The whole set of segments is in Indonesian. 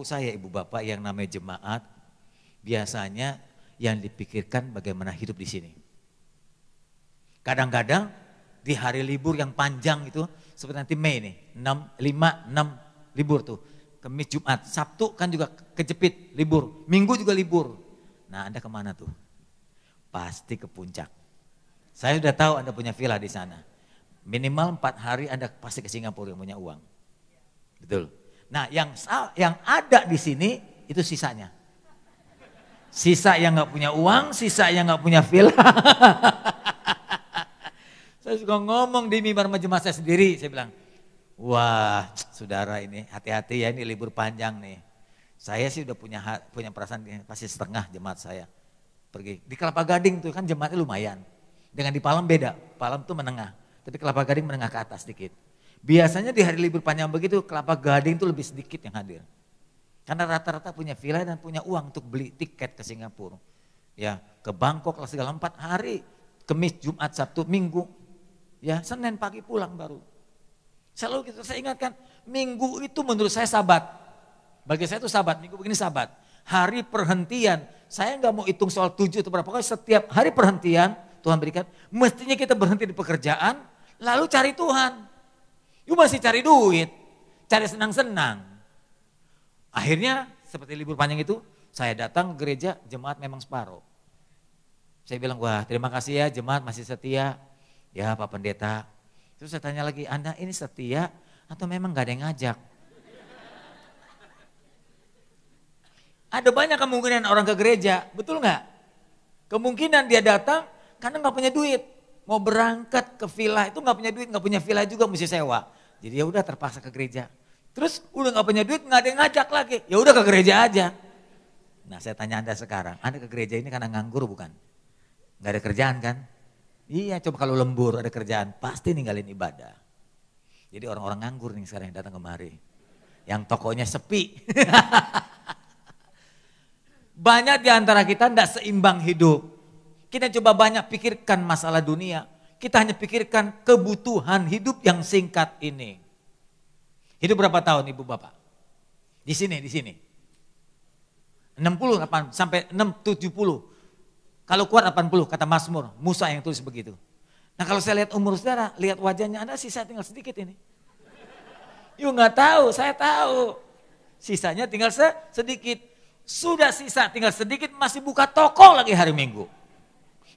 setahu saya ibu bapak yang namanya jemaat, biasanya yang dipikirkan bagaimana hidup di sini. Kadang-kadang di hari libur yang panjang itu, seperti nanti Mei nih, 5, 6 libur tuh. Kamis, Jumat, Sabtu kan juga kejepit libur, Minggu juga libur. Nah Anda kemana tuh? Pasti ke puncak. Saya sudah tahu Anda punya villa di sana. Minimal 4 hari Anda pasti ke Singapura yang punya uang. Betul. Nah yang ada di sini itu sisanya. Sisa yang nggak punya uang, sisa yang nggak punya villa. Saya suka ngomong di mimbar jemaat saya sendiri, saya bilang, wah saudara ini hati-hati ya, ini libur panjang nih. Saya sih udah punya perasaan pasti setengah jemaat saya pergi. Di Kelapa Gading tuh kan jemaatnya lumayan. Dengan di Palem beda, Palem tuh menengah. Tapi Kelapa Gading menengah ke atas sedikit. Biasanya di hari libur panjang begitu Kelapa Gading tuh lebih sedikit yang hadir. Karena rata-rata punya villa dan punya uang untuk beli tiket ke Singapura. Ya, ke Bangkok lah segala 4 hari. Kamis, Jumat, Sabtu, Minggu. Ya, Senin pagi pulang baru. Selalu gitu, saya ingatkan, Minggu itu menurut saya sabat. Bagi saya itu sabat, Minggu begini sabat. Hari perhentian, saya nggak mau hitung soal 7 atau berapa. Pokoknya setiap hari perhentian, Tuhan berikan, mestinya kita berhenti di pekerjaan, lalu cari Tuhan. Yuk masih cari duit, cari senang-senang. Akhirnya seperti libur panjang itu, saya datang ke gereja, jemaat memang separuh. Saya bilang, wah terima kasih ya jemaat masih setia. Ya Pak Pendeta. Terus saya tanya lagi, Anda ini setia atau memang gak ada yang ngajak? Ada banyak kemungkinan orang ke gereja, betul gak? Kemungkinan dia datang karena gak punya duit. Mau berangkat ke villa itu gak punya duit, gak punya villa juga mesti sewa. Jadi ya udah terpaksa ke gereja. Terus udah gak punya duit, gak ada yang ngajak lagi. Ya udah ke gereja aja. Nah saya tanya Anda sekarang, Anda ke gereja ini karena nganggur bukan? Gak ada kerjaan kan? Iya, coba kalau lembur ada kerjaan, pasti ninggalin ibadah. Jadi orang-orang nganggur nih sekarang yang datang kemari. Yang tokonya sepi. Banyak di antara kita tidak seimbang hidup. Kita coba banyak pikirkan masalah dunia. Kita hanya pikirkan kebutuhan hidup yang singkat ini. Hidup berapa tahun ibu bapak? Di sini. 60 sampai 70. Kalau kuat 80 kata Mazmur, Musa yang tulis begitu. Nah kalau saya lihat umur saudara, lihat wajahnya Anda sisa tinggal sedikit ini. Yuk nggak tahu, saya tahu. Sisanya tinggal sedikit. Sudah sisa tinggal sedikit masih buka toko lagi hari Minggu.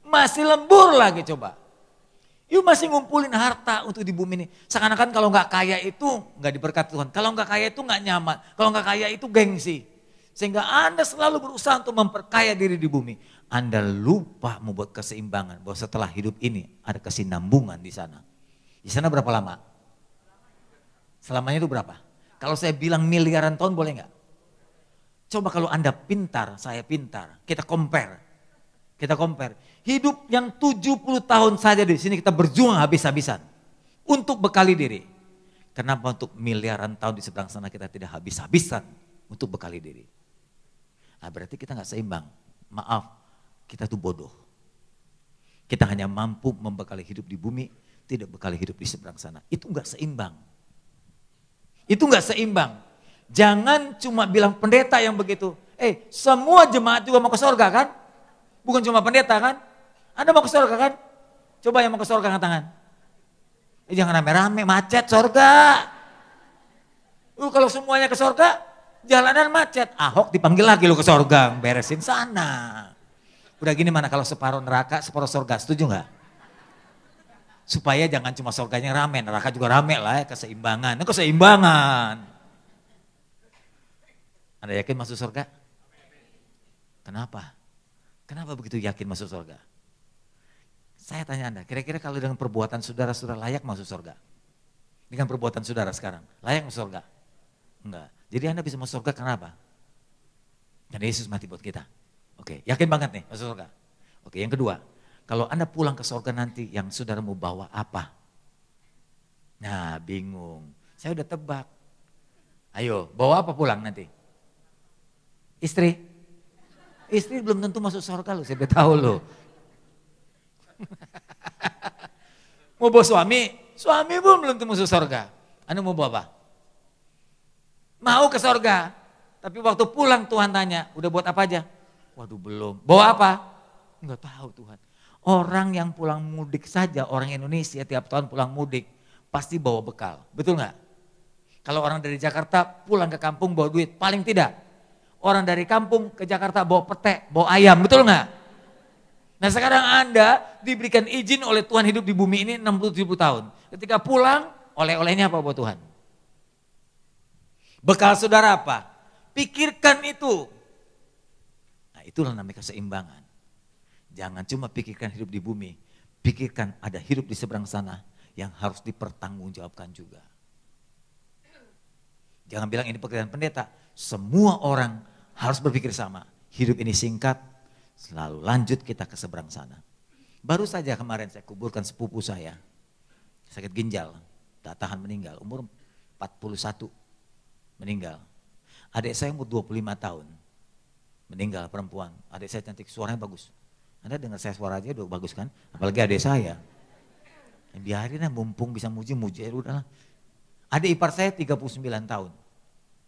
Masih lembur lagi coba. Yuk masih ngumpulin harta untuk di bumi ini. Seakan-akan kalau nggak kaya itu nggak diberkati Tuhan. Kalau nggak kaya itu nggak nyaman. Kalau nggak kaya itu gengsi. Sehingga Anda selalu berusaha untuk memperkaya diri di bumi. Anda lupa membuat keseimbangan. Bahwa setelah hidup ini ada kesinambungan di sana. Di sana berapa lama? Selamanya itu berapa? Kalau saya bilang miliaran tahun boleh nggak? Coba kalau Anda pintar, saya pintar. Kita compare. Hidup yang 70 tahun saja di sini kita berjuang habis-habisan. Untuk bekali diri. Kenapa untuk miliaran tahun di seberang sana kita tidak habis-habisan untuk bekali diri? Nah berarti kita nggak seimbang. Maaf, kita tuh bodoh. Kita hanya mampu membekali hidup di bumi, tidak bekali hidup di seberang sana. Itu nggak seimbang. Jangan cuma bilang pendeta yang begitu. Semua jemaat juga mau ke surga kan? Bukan cuma pendeta kan? Anda mau ke surga kan? Coba yang mau ke surga angkat tangan. Jangan rame-rame, macet surga. Kalau semuanya ke surga, jalanan macet. Ahok dipanggil lagi lu ke surga, beresin sana. Udah gini mana kalau separuh neraka, separuh surga, setuju gak? Supaya jangan cuma surganya rame, neraka juga rame lah ya, keseimbangan. Anda yakin masuk surga? Kenapa? Kenapa begitu yakin masuk surga? Saya tanya Anda, kira-kira kalau dengan perbuatan saudara-saudara layak masuk surga? Dengan perbuatan saudara sekarang, layak masuk surga? Enggak. Jadi Anda bisa masuk surga kenapa? Karena Yesus mati buat kita. Oke, yakin banget nih masuk surga. Oke, yang kedua, kalau Anda pulang ke surga nanti yang saudara mau bawa apa? Nah, bingung. Saya udah tebak. Ayo, bawa apa pulang nanti? Istri? Istri belum tentu masuk surga loh, saya udah tahu loh. Mau bawa suami? Suami pun belum tentu masuk surga. Anda mau bawa apa? Mau ke surga? Tapi waktu pulang Tuhan tanya, udah buat apa aja? Waduh belum. Bawa apa? Enggak tahu Tuhan. Orang yang pulang mudik saja, orang Indonesia tiap tahun pulang mudik, pasti bawa bekal. Betul nggak? Kalau orang dari Jakarta pulang ke kampung bawa duit, paling tidak. Orang dari kampung ke Jakarta bawa pete, bawa ayam, betul nggak? Nah sekarang Anda diberikan izin oleh Tuhan hidup di bumi ini 60-70 tahun. Ketika pulang, oleh-olehnya apa buat Tuhan? Bekal saudara apa? Pikirkan itu. Nah itulah namanya keseimbangan. Jangan cuma pikirkan hidup di bumi, pikirkan ada hidup di seberang sana yang harus dipertanggungjawabkan juga. Jangan bilang ini pekerjaan pendeta, semua orang harus berpikir sama. Hidup ini singkat, selalu lanjut kita ke seberang sana. Baru saja kemarin saya kuburkan sepupu saya, sakit ginjal, tak tahan meninggal, umur 41 meninggal. Adik saya umur 25 tahun, meninggal perempuan. Adik saya cantik, suaranya bagus. Anda dengar saya suara aja udah bagus kan, apalagi adik saya. Biarin lah mumpung bisa muji-muji, ya udahlah. Adik ipar saya 39 tahun,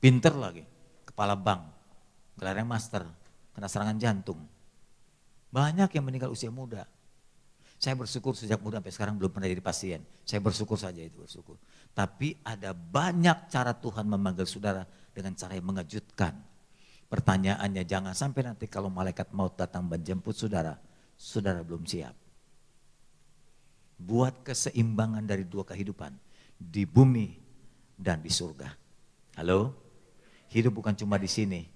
pinter lagi, kepala bank, gelarnya master, kena serangan jantung. Banyak yang meninggal usia muda. Saya bersyukur sejak muda sampai sekarang belum pernah jadi pasien. Saya bersyukur saja itu, bersyukur. Tapi ada banyak cara Tuhan memanggil saudara dengan cara yang mengejutkan. Pertanyaannya jangan sampai nanti kalau malaikat maut datang menjemput saudara, saudara belum siap. Buat keseimbangan dari dua kehidupan, di bumi dan di surga. Halo? Hidup bukan cuma di sini.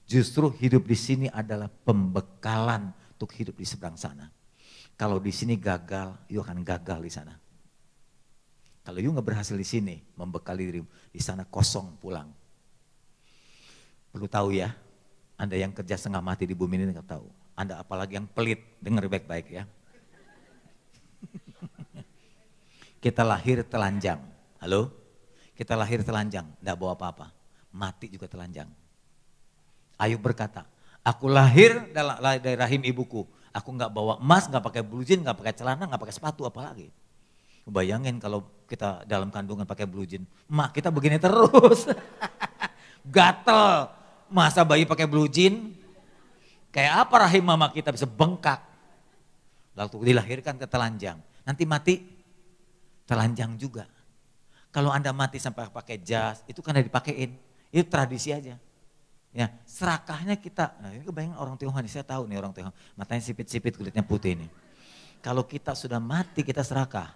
Justru hidup di sini adalah pembekalan untuk hidup di seberang sana. Kalau di sini gagal, you akan gagal di sana. Kalau you nggak berhasil di sini, membekali dirimu, di sana kosong pulang. Perlu tahu ya, Anda yang kerja setengah mati di bumi ini nggak tahu. Anda apalagi yang pelit, dengar baik-baik ya. Kita lahir telanjang, halo? Kita lahir telanjang, nggak bawa apa-apa. Mati juga telanjang. Ayub berkata, aku lahir dari rahim ibuku. Aku nggak bawa emas, nggak pakai blue jean, nggak pakai celana, nggak pakai sepatu, apalagi. Bayangin kalau kita dalam kandungan pakai blue jean, mak kita begini terus. Gatel, masa bayi pakai blue jean? Kayak apa rahim mama kita bisa bengkak? Lalu dilahirkan ke telanjang, nanti mati telanjang juga. Kalau Anda mati sampai pakai jas, itu karena dipakein, itu tradisi aja. Ya, serakahnya kita, nah ini kebayang orang Tionghoa nih, saya tahu nih orang Tionghoa, matanya sipit-sipit, kulitnya putih nih. Kalau kita sudah mati, kita serakah,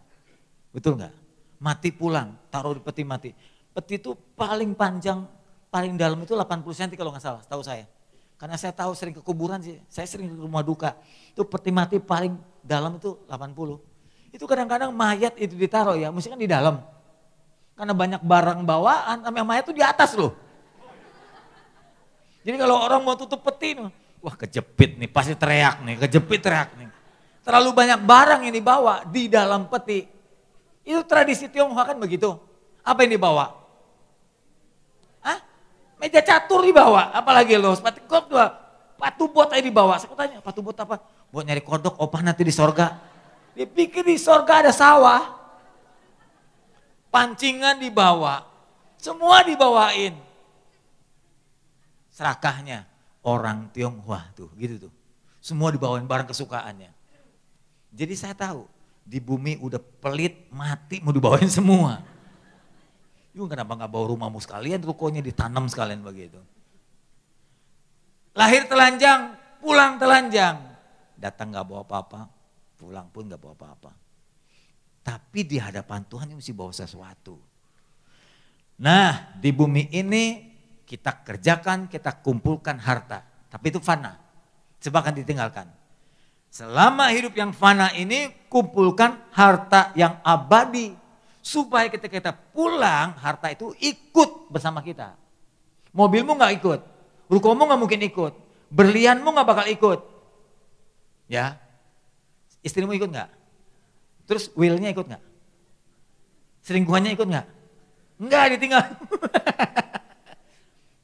betul nggak? Mati pulang, taruh di peti mati. Peti itu paling panjang, paling dalam itu 80 cm kalau nggak salah, tahu saya. Karena saya tahu sering ke kuburan sih, saya sering ke rumah duka. Itu peti mati paling dalam itu 80. Itu kadang-kadang mayat itu ditaruh ya, mesti kan di dalam. Karena banyak barang bawaan, sama mayat itu di atas loh. Jadi kalau orang mau tutup peti, wah kejepit nih, pasti teriak nih, kejepit teriak nih. Terlalu banyak barang yang dibawa di dalam peti. Itu tradisi Tionghoa kan begitu. Apa yang dibawa? Hah? Meja catur dibawa, apalagi lo, sepatu golf dua, patu bot aja dibawa. Saya tanya, patu bot apa? Buat nyari kodok, opah nanti di sorga. Dia pikir di sorga ada sawah. Pancingan dibawa, semua dibawain. Serakahnya orang Tionghoa tuh, gitu tuh. Semua dibawain barang kesukaannya. Jadi saya tahu, di bumi udah pelit, mati mau dibawain semua. Yuk kenapa gak bawa rumahmu sekalian, rukonya ditanam sekalian begitu. Lahir telanjang, pulang telanjang. Datang gak bawa apa-apa, pulang pun gak bawa apa-apa. Tapi di hadapan Tuhan yang mesti bawa sesuatu. Nah di bumi ini kita kerjakan, kita kumpulkan harta. Tapi itu fana, sebab akan ditinggalkan. Selama hidup yang fana ini kumpulkan harta yang abadi. Supaya ketika kita pulang harta itu ikut bersama kita. Mobilmu gak ikut, rukomu gak mungkin ikut, berlianmu gak bakal ikut. Ya, istrimu ikut gak? Terus willnya ikut gak? Selingkuhannya ikut gak? Enggak, ditinggal.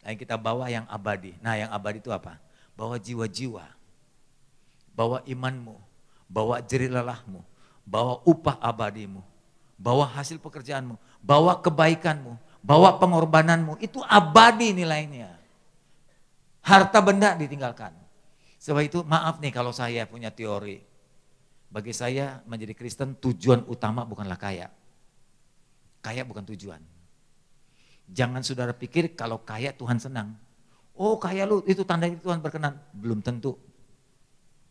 Nah, kita bawa yang abadi. Nah yang abadi itu apa? Bawa jiwa-jiwa, bawa imanmu, bawa jerih lelahmu, bawa upah abadimu, bawa hasil pekerjaanmu, bawa kebaikanmu, bawa pengorbananmu. Itu abadi nilainya. Harta benda ditinggalkan. Sebab itu maaf nih kalau saya punya teori. Bagi saya menjadi Kristen tujuan utama bukanlah kaya. Kaya bukan tujuan. Jangan saudara pikir kalau kaya Tuhan senang. Oh kaya lu itu tandanya Tuhan berkenan. Belum tentu.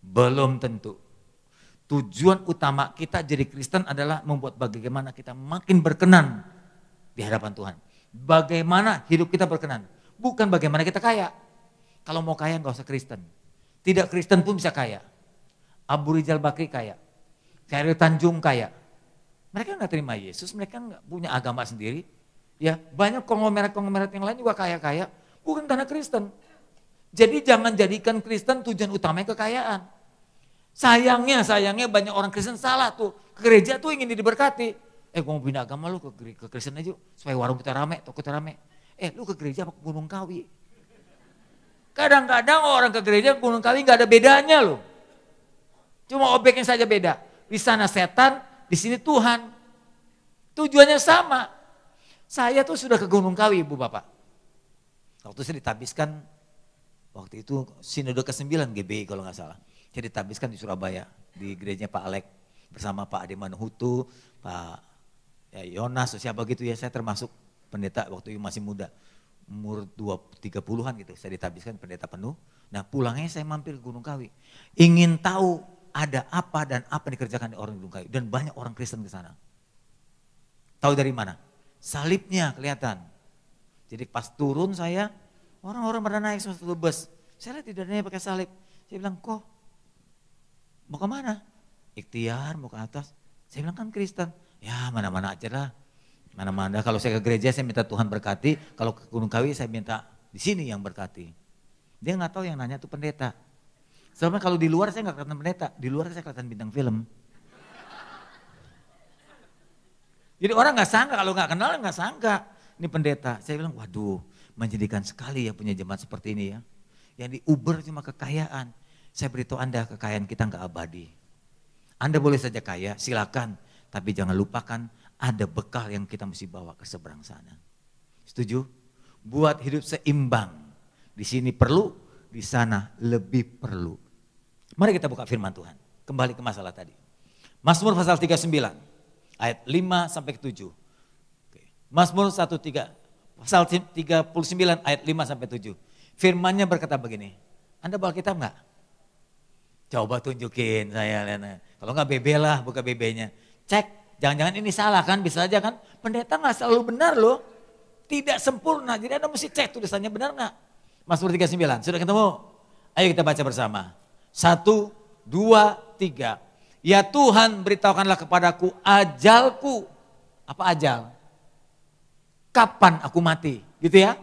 Belum tentu. Tujuan utama kita jadi Kristen adalah membuat bagaimana kita makin berkenan di hadapan Tuhan. Bagaimana hidup kita berkenan. Bukan bagaimana kita kaya. Kalau mau kaya nggak usah Kristen. Tidak Kristen pun bisa kaya. Abu Rizal Bakri kaya. Khairil Tanjung kaya. Mereka nggak terima Yesus, mereka nggak punya agama sendiri. Ya banyak konglomerat-konglomerat yang lain juga kaya-kaya. Bukan karena Kristen. Jadi jangan jadikan Kristen tujuan utamanya kekayaan. Sayangnya banyak orang Kristen salah tuh. Ke gereja tuh ingin diberkati. Gue mau pindah agama lu ke Kristen aja supaya warung kita rame, toko kita rame. Lu ke gereja apa ke Gunung Kawi? Kadang-kadang orang ke gereja ke Gunung Kawi gak ada bedanya loh. Cuma objeknya saja beda. Di sana setan, di sini Tuhan. Tujuannya sama. Saya tuh sudah ke Gunung Kawi Ibu Bapak. Waktu saya ditabiskan, waktu itu sinode ke-9 GBI kalau gak salah. Saya ditabiskan di Surabaya, di gerejanya Pak Alek. Bersama Pak Ade Manuhutu, Pak Yonas, siapa gitu ya. Saya termasuk pendeta waktu itu masih muda. Umur 30-an gitu, saya ditabiskan pendeta penuh. Nah pulangnya saya mampir ke Gunung Kawi. Ingin tahu ada apa dan apa yang dikerjakan di orang Gunung Kawi. Dan banyak orang Kristen ke sana. Tahu dari mana? Salibnya kelihatan. Jadi pas turun saya, orang-orang pada naik satu bus. Saya lihat tidak ada pakai salib. Saya bilang, kok mau ke mana? Ikhtiar, mau ke atas. Saya bilang kan Kristen. Ya mana-mana aja lah. Mana-mana, kalau saya ke gereja saya minta Tuhan berkati, kalau ke Gunung Kawi saya minta di sini yang berkati. Dia nggak tahu yang nanya itu pendeta. Soalnya kalau di luar saya nggak kelihatan pendeta, di luar saya kelihatan bintang film. Jadi orang nggak sangka, kalau nggak kenal nggak sangka ini pendeta. Saya bilang, waduh, menjadikan sekali ya punya jemaat seperti ini ya. Yang diuber cuma kekayaan. Saya beritahu Anda, kekayaan kita nggak abadi. Anda boleh saja kaya, silakan, tapi jangan lupakan ada bekal yang kita mesti bawa ke seberang sana. Setuju? Buat hidup seimbang. Di sini perlu, di sana lebih perlu. Mari kita buka firman Tuhan. Kembali ke masalah tadi. Mazmur pasal 39 ayat 5 sampai ke 7. Mazmur 13 pasal 39 ayat 5 sampai 7. Firmannya berkata begini. Anda bawa kitab enggak? Coba tunjukin saya. Kalau enggak BB lah, buka BB-nya. Cek. Jangan-jangan ini salah kan, bisa aja kan. Pendeta gak selalu benar loh. Tidak sempurna, jadi Anda mesti cek tulisannya benar gak. Mazmur 39, sudah ketemu? Ayo kita baca bersama. 1, 2, 3. Ya Tuhan beritahukanlah kepadaku ajalku. Apa ajal? Kapan aku mati, gitu ya.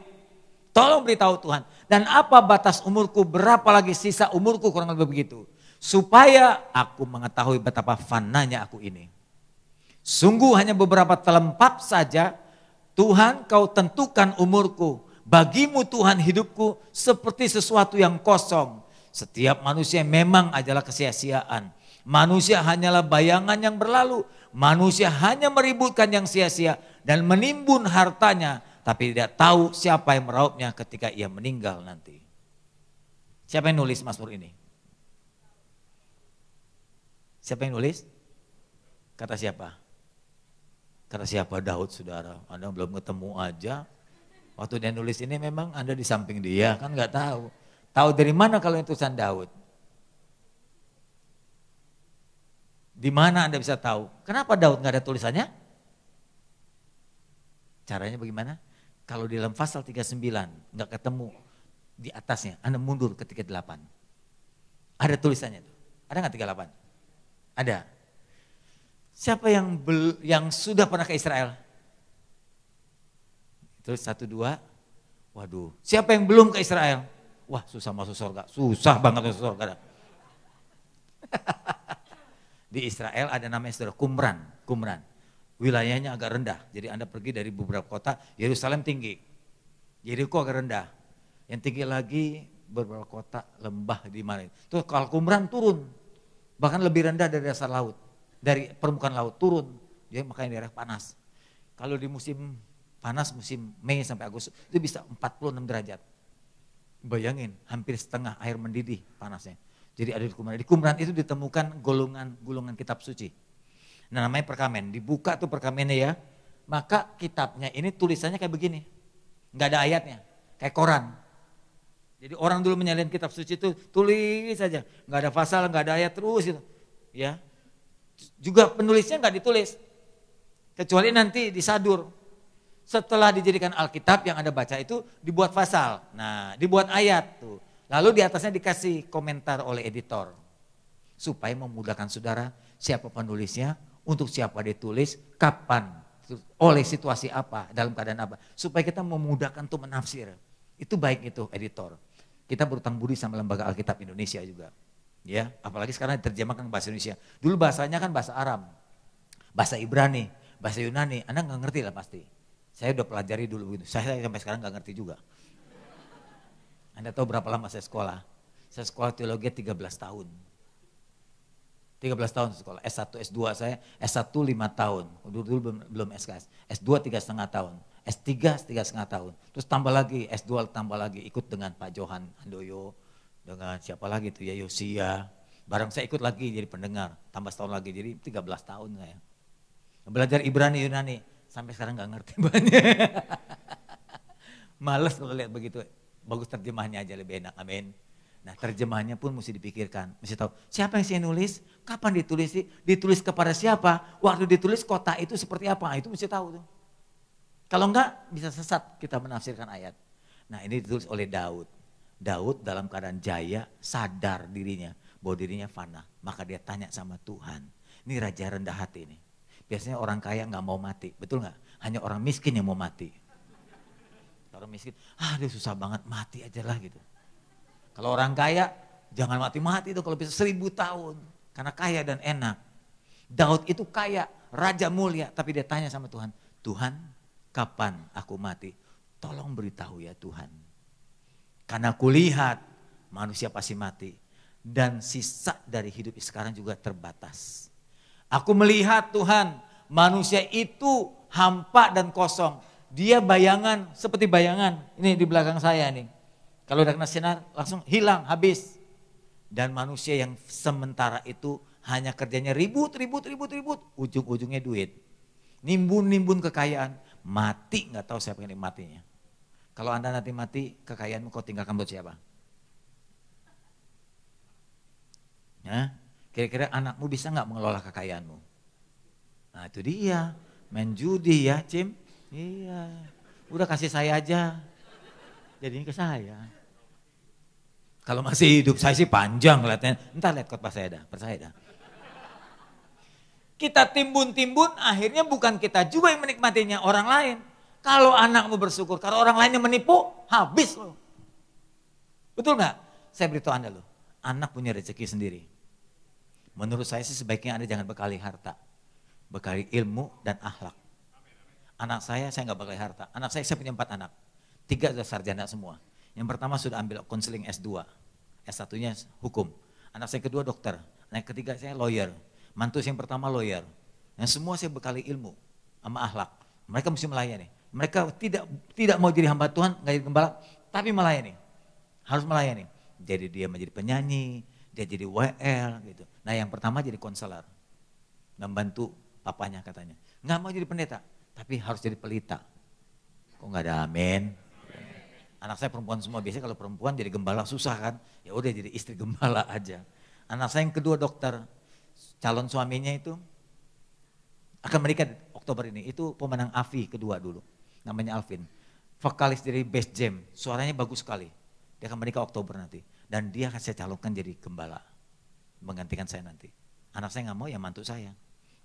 Tolong beritahu Tuhan. Dan apa batas umurku, berapa lagi sisa umurku, kurang lebih begitu. Supaya aku mengetahui betapa fananya aku ini. Sungguh hanya beberapa telempap saja, Tuhan kau tentukan umurku. Bagimu Tuhan hidupku seperti sesuatu yang kosong. Setiap manusia memang adalah kesia-siaan. Manusia hanyalah bayangan yang berlalu. Manusia hanya meributkan yang sia-sia dan menimbun hartanya. Tapi tidak tahu siapa yang meraupnya ketika ia meninggal nanti. Siapa yang nulis Mazmur ini? Siapa yang nulis? Kata siapa? Kata siapa? Daud, saudara. Anda belum ketemu aja. Waktu dia nulis ini memang Anda di samping dia, kan nggak tahu. Tahu dari mana kalau itu tulisan Daud? Di mana Anda bisa tahu? Kenapa Daud nggak ada tulisannya? Caranya bagaimana? Kalau di dalam pasal 39 nggak ketemu di atasnya, Anda mundur ke 38. Ada tulisannya tuh. Ada nggak 38? Ada. Siapa yang sudah pernah ke Israel? Terus 1, 2. Waduh, siapa yang belum ke Israel? Wah, susah masuk surga. Susah banget masuk surga. Di Israel ada namanya saudara Qumran. Wilayahnya agak rendah. Jadi Anda pergi dari beberapa kota, Yerusalem tinggi. Yeriko agak rendah. Yang tinggi lagi beberapa kota lembah di mana. Terus kalau Qumran turun. Bahkan lebih rendah dari dasar laut. Dari permukaan laut turun, dia makanya daerah panas. Kalau di musim panas, musim Mei sampai Agustus, itu bisa 46 derajat. Bayangin, hampir setengah air mendidih panasnya. Jadi ada di Qumran. Di Qumran itu ditemukan golongan kitab suci. Nah namanya perkamen, dibuka tuh perkamennya ya. Maka kitabnya ini tulisannya kayak begini. Nggak ada ayatnya, kayak koran. Jadi orang dulu menyalin kitab suci itu tulis saja. Nggak ada pasal, nggak ada ayat terus gitu. Ya. Juga penulisnya nggak ditulis. Kecuali nanti disadur. Setelah dijadikan Alkitab yang Anda baca itu dibuat pasal. Nah dibuat ayat tuh. Lalu di atasnya dikasih komentar oleh editor. Supaya memudahkan saudara siapa penulisnya, untuk siapa ditulis, kapan, oleh situasi apa, dalam keadaan apa. Supaya kita memudahkan untuk menafsir. Itu baik itu editor. Kita berutang budi sama lembaga Alkitab Indonesia juga. Ya, apalagi sekarang diterjemahkan ke bahasa Indonesia. Dulu bahasanya kan bahasa Aram, bahasa Ibrani, bahasa Yunani. Anda nggak ngerti lah pasti. Saya udah pelajari dulu begitu. Saya sampai sekarang nggak ngerti juga. Anda tahu berapa lama saya sekolah? Saya sekolah teologi 13 tahun. 13 tahun sekolah. S1, S2 saya, S1 5 tahun. Dulu belum SKS. S2 3,5 tahun. S3 3,5 tahun. Terus tambah lagi, S2 tambah lagi. Ikut dengan Pak Johan Handoyo. Dengan siapa lagi tuh ya, Yosia. Bareng saya ikut lagi jadi pendengar. Tambah setahun lagi, jadi 13 tahun saya. Belajar Ibrani, Yunani. Sampai sekarang gak ngerti banyak. Males kalau lihat begitu. Bagus terjemahnya aja lebih enak, amin. Nah terjemahnya pun mesti dipikirkan. Mesti tahu siapa yang saya nulis, kapan ditulis sih, ditulis kepada siapa, waktu ditulis kota itu seperti apa, itu mesti tahu tuh. Kalau enggak bisa sesat kita menafsirkan ayat. Nah ini ditulis oleh Daud. Daud dalam keadaan jaya sadar dirinya bahwa dirinya fana. Maka dia tanya sama Tuhan. Ini raja rendah hati ini. Biasanya orang kaya nggak mau mati, betul nggak? Hanya orang miskin yang mau mati. Orang miskin, dia susah banget mati aja lah gitu. Kalau orang kaya jangan mati-mati itu kalau bisa 1000 tahun. Karena kaya dan enak. Daud itu kaya, raja mulia. Tapi dia tanya sama Tuhan, Tuhan kapan aku mati? Tolong beritahu ya Tuhan. Karena kulihat manusia pasti mati. Dan sisa dari hidup sekarang juga terbatas. Aku melihat Tuhan manusia itu hampa dan kosong. Dia bayangan seperti bayangan. Ini di belakang saya nih. Kalau udah kena sinar langsung hilang, habis. Dan manusia yang sementara itu hanya kerjanya ribut. Ujung-ujungnya duit. Nimbun kekayaan. Mati gak tahu siapa yang matinya. Kalau Anda nanti mati, kekayaanmu kau tinggalkan buat siapa? Ya, kira-kira anakmu bisa gak mengelola kekayaanmu? Nah itu dia, main judi ya Cim. Iya, udah kasih saya aja. Jadinya ke saya. Kalau masih hidup saya sih panjang lihatnya. Entar lihat khotbah saya dah, percaya dah. Kita timbun-timbun akhirnya bukan kita juga yang menikmatinya, orang lain. Kalau anakmu bersyukur, kalau orang lainnya menipu, habis loh. Betul gak? Saya beritahu Anda loh, anak punya rezeki sendiri. Menurut saya sih sebaiknya Anda jangan bekali harta. Bekali ilmu dan akhlak. Anak saya gak bekali harta. Anak saya punya 4 anak. 3 sudah sarjana semua. Yang pertama sudah ambil konseling S2. S1-nya hukum. Anak saya kedua dokter. Anak ketiga saya lawyer. Mantu yang pertama lawyer. Yang semua saya bekali ilmu sama akhlak. Mereka mesti melayani. Mereka tidak mau jadi hamba Tuhan, gak jadi gembala, tapi melayani. Harus melayani. Jadi dia menjadi penyanyi, dia jadi WL gitu. Nah yang pertama jadi konselor. Membantu papanya katanya. Gak mau jadi pendeta, tapi harus jadi pelita. Kok gak ada amin? Anak saya perempuan semua, biasanya kalau perempuan jadi gembala susah kan. Ya udah jadi istri gembala aja. Anak saya yang kedua dokter, calon suaminya itu akan menikah Oktober ini. Itu pemenang AFI kedua dulu. Namanya Alvin. Vokalis dari Best Jam. Suaranya bagus sekali. Dia akan menikah Oktober nanti. Dan dia akan saya calonkan jadi gembala. Menggantikan saya nanti. Anak saya gak mau ya mantu saya.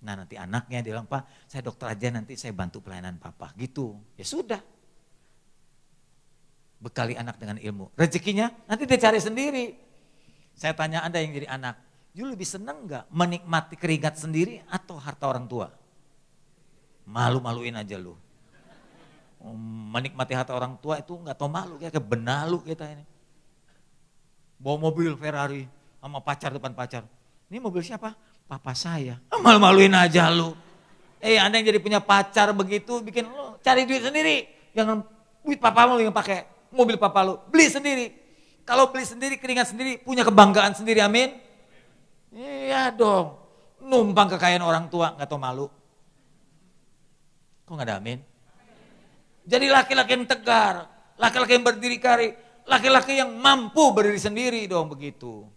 Nah nanti anaknya dia bilang, Pak saya dokter aja nanti saya bantu pelayanan papa. Gitu. Ya sudah. Bekali anak dengan ilmu. Rezekinya nanti dia cari sendiri. Saya tanya Anda yang jadi anak. You lebih senang gak menikmati keringat sendiri atau harta orang tua? Malu-maluin aja lu. Menikmati harta orang tua itu gak tau malu, kayak benalu kita ini. Bawa mobil Ferrari sama pacar depan pacar. Ini mobil siapa? Papa saya. Malu-maluin aja lu. Anda yang jadi punya pacar begitu bikin lu cari duit sendiri. Jangan duit papamu yang pakai mobil papa lu, beli sendiri. Kalau beli sendiri, keringat sendiri, punya kebanggaan sendiri, amin. Iya dong, numpang kekayaan orang tua, gak tahu malu. Kok gak ada amin? Jadi laki-laki yang tegar, laki-laki yang berdiri kari, laki-laki yang mampu berdiri sendiri dong begitu.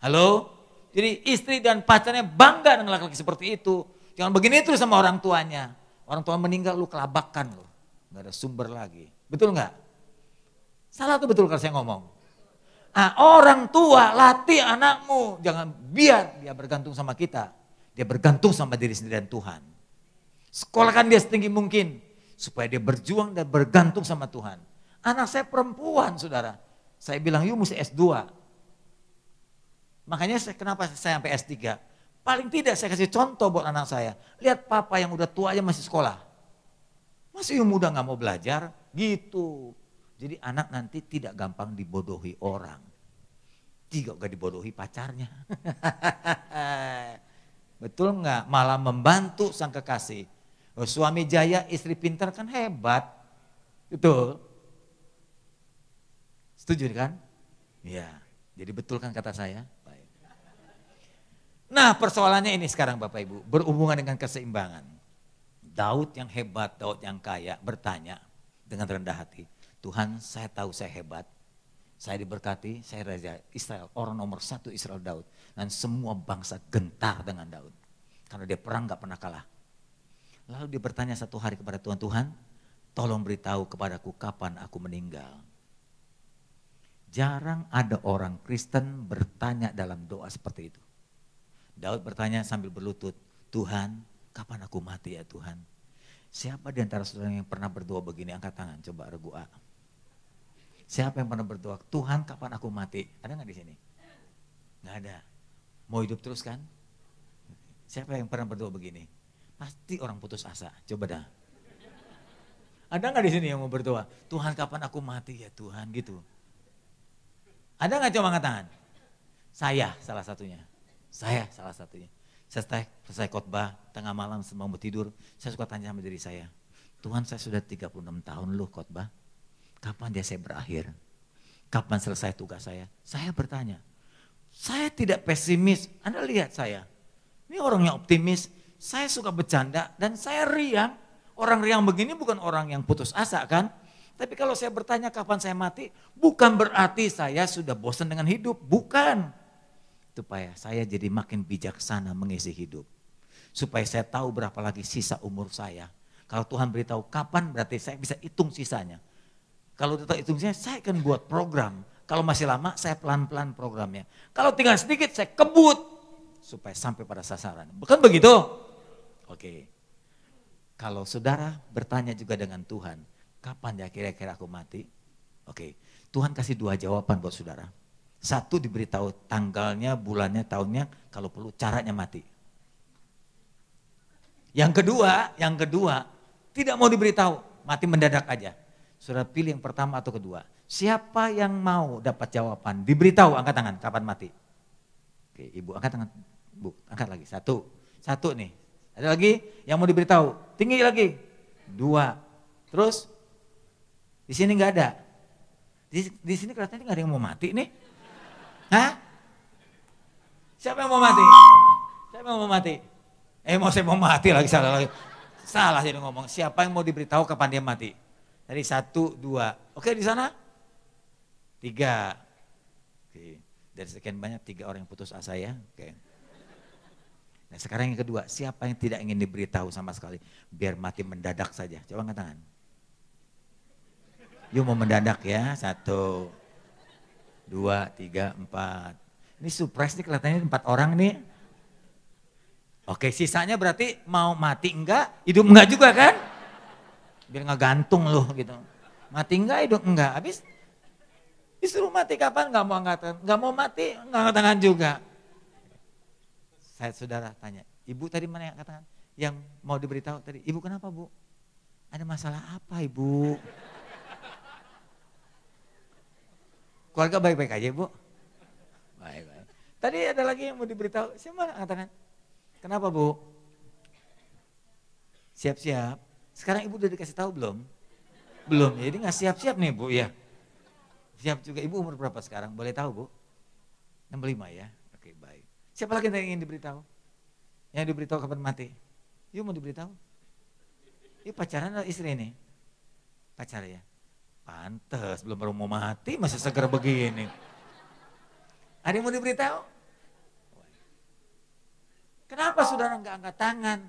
Halo? Jadi istri dan pacarnya bangga dengan laki-laki seperti itu. Jangan begini terus sama orang tuanya. Orang tua meninggal lu kelabakan lu. Gak ada sumber lagi. Betul gak? Salah tuh betul kalau saya ngomong. Nah, orang tua latih anakmu. Jangan biar dia bergantung sama kita. Dia bergantung sama diri sendiri dan Tuhan. Sekolahkan dia setinggi mungkin. Supaya dia berjuang dan bergantung sama Tuhan. Anak saya perempuan saudara. Saya bilang yuk mesti S2. Makanya kenapa saya sampai S3. Paling tidak saya kasih contoh buat anak saya. Lihat papa yang udah tua aja masih sekolah. Masih yang muda gak mau belajar. Gitu. Jadi anak nanti tidak gampang dibodohi orang. Tidak dibodohi pacarnya. Betul nggak? Malah membantu sang kekasih. Oh, suami jaya, istri pintar kan hebat. Betul. Setuju kan? Iya. Jadi betul kan kata saya? Baik. Nah persoalannya ini sekarang Bapak Ibu. Berhubungan dengan keseimbangan. Daud yang hebat, Daud yang kaya bertanya dengan rendah hati. Tuhan, saya tahu saya hebat, saya diberkati, saya raja Israel, orang nomor 1 Israel Daud. Dan semua bangsa gentar dengan Daud. Karena dia perang gak pernah kalah. Lalu dia bertanya satu hari kepada Tuhan, Tuhan tolong beritahu kepadaku kapan aku meninggal. Jarang ada orang Kristen bertanya dalam doa seperti itu. Daud bertanya sambil berlutut, Tuhan kapan aku mati ya Tuhan. Siapa di antara saudara yang pernah berdoa begini, angkat tangan, coba regu A. Siapa yang pernah berdoa, Tuhan kapan aku mati? Ada gak di sini? Gak ada. Mau hidup terus kan? Siapa yang pernah berdoa begini? Pasti orang putus asa, coba dah. Ada gak di sini yang mau berdoa, Tuhan kapan aku mati ya Tuhan gitu? Ada gak coba angkat tangan? Saya salah satunya. Saya salah satunya. Selesai khotbah, tengah malam mau tidur, saya suka tanya sama diri saya. Tuhan saya sudah 36 tahun loh khotbah. Kapan dia saya berakhir? Kapan selesai tugas saya? Saya bertanya. Saya tidak pesimis. Anda lihat saya. Ini orang yang optimis. Saya suka bercanda dan saya riang. Orang riang begini bukan orang yang putus asa kan? Tapi kalau saya bertanya kapan saya mati, bukan berarti saya sudah bosan dengan hidup. Bukan. Supaya saya jadi makin bijaksana mengisi hidup. Supaya saya tahu berapa lagi sisa umur saya. Kalau Tuhan beritahu kapan berarti saya bisa hitung sisanya. Kalau tetap hitung sisanya saya akan buat program. Kalau masih lama saya pelan-pelan programnya. Kalau tinggal sedikit saya kebut. Supaya sampai pada sasaran. Bukan begitu? Oke. Kalau saudara bertanya juga dengan Tuhan. Kapan ya kira-kira aku mati? Oke. Tuhan kasih 2 jawaban buat saudara. 1 diberitahu tanggalnya, bulannya, tahunnya. Kalau perlu caranya mati. Yang kedua tidak mau diberitahu. Mati mendadak aja. Saudara pilih yang pertama atau kedua. Siapa yang mau dapat jawaban? Diberitahu, angkat tangan, kapan mati? Oke, ibu angkat tangan. Bu, angkat lagi. 1 nih. Ada lagi yang mau diberitahu? Tinggi lagi. 2. Terus? Di sini nggak ada. Di sini kelihatannya nggak ada yang mau mati nih. Hah? Siapa yang mau mati? Siapa yang mau mati? Saya mau mati lagi, salah lagi. Salah jadi ngomong. Siapa yang mau diberitahu kapan dia mati? Tadi 1, 2. Oke di sana? 3. Oke. Dari sekian banyak 3 orang yang putus asa ya. Oke. Nah sekarang yang kedua, siapa yang tidak ingin diberitahu sama sekali? Biar mati mendadak saja. Coba angkat tangan. Yuk mau mendadak ya. 1, 2, 3, 4. Ini surprise nih kelihatannya 4 orang nih. Oke sisanya berarti mau mati enggak, hidup enggak juga kan? Biar nggak gantung loh gitu. Mati enggak, hidup enggak. Habis disuruh mati kapan nggak mau angkat, nggak mau mati nggak angkat tangan juga. Saya saudara tanya, ibu tadi mana yang angkat tangan? Yang mau diberitahu tadi, ibu kenapa bu? Ada masalah apa ibu? Keluarga baik-baik aja bu? Baik-baik. Tadi ada lagi yang mau diberitahu, siapa angkat tangan? Kenapa bu? Siap-siap. Sekarang ibu udah dikasih tahu belum? Belum, jadi nggak siap-siap nih bu ya. Siap juga. Ibu umur berapa sekarang? Boleh tahu, Bu? 65 ya? Oke, baik. Siapa lagi yang ingin diberitahu? Yang diberitahu kapan mati? Yuk mau diberitahu? Yuk pacaran atau istri ini? Pacar ya? Pantes, belum baru mau mati masih seger begini. Ada yang mau diberitahu? Kenapa saudara nggak angkat tangan?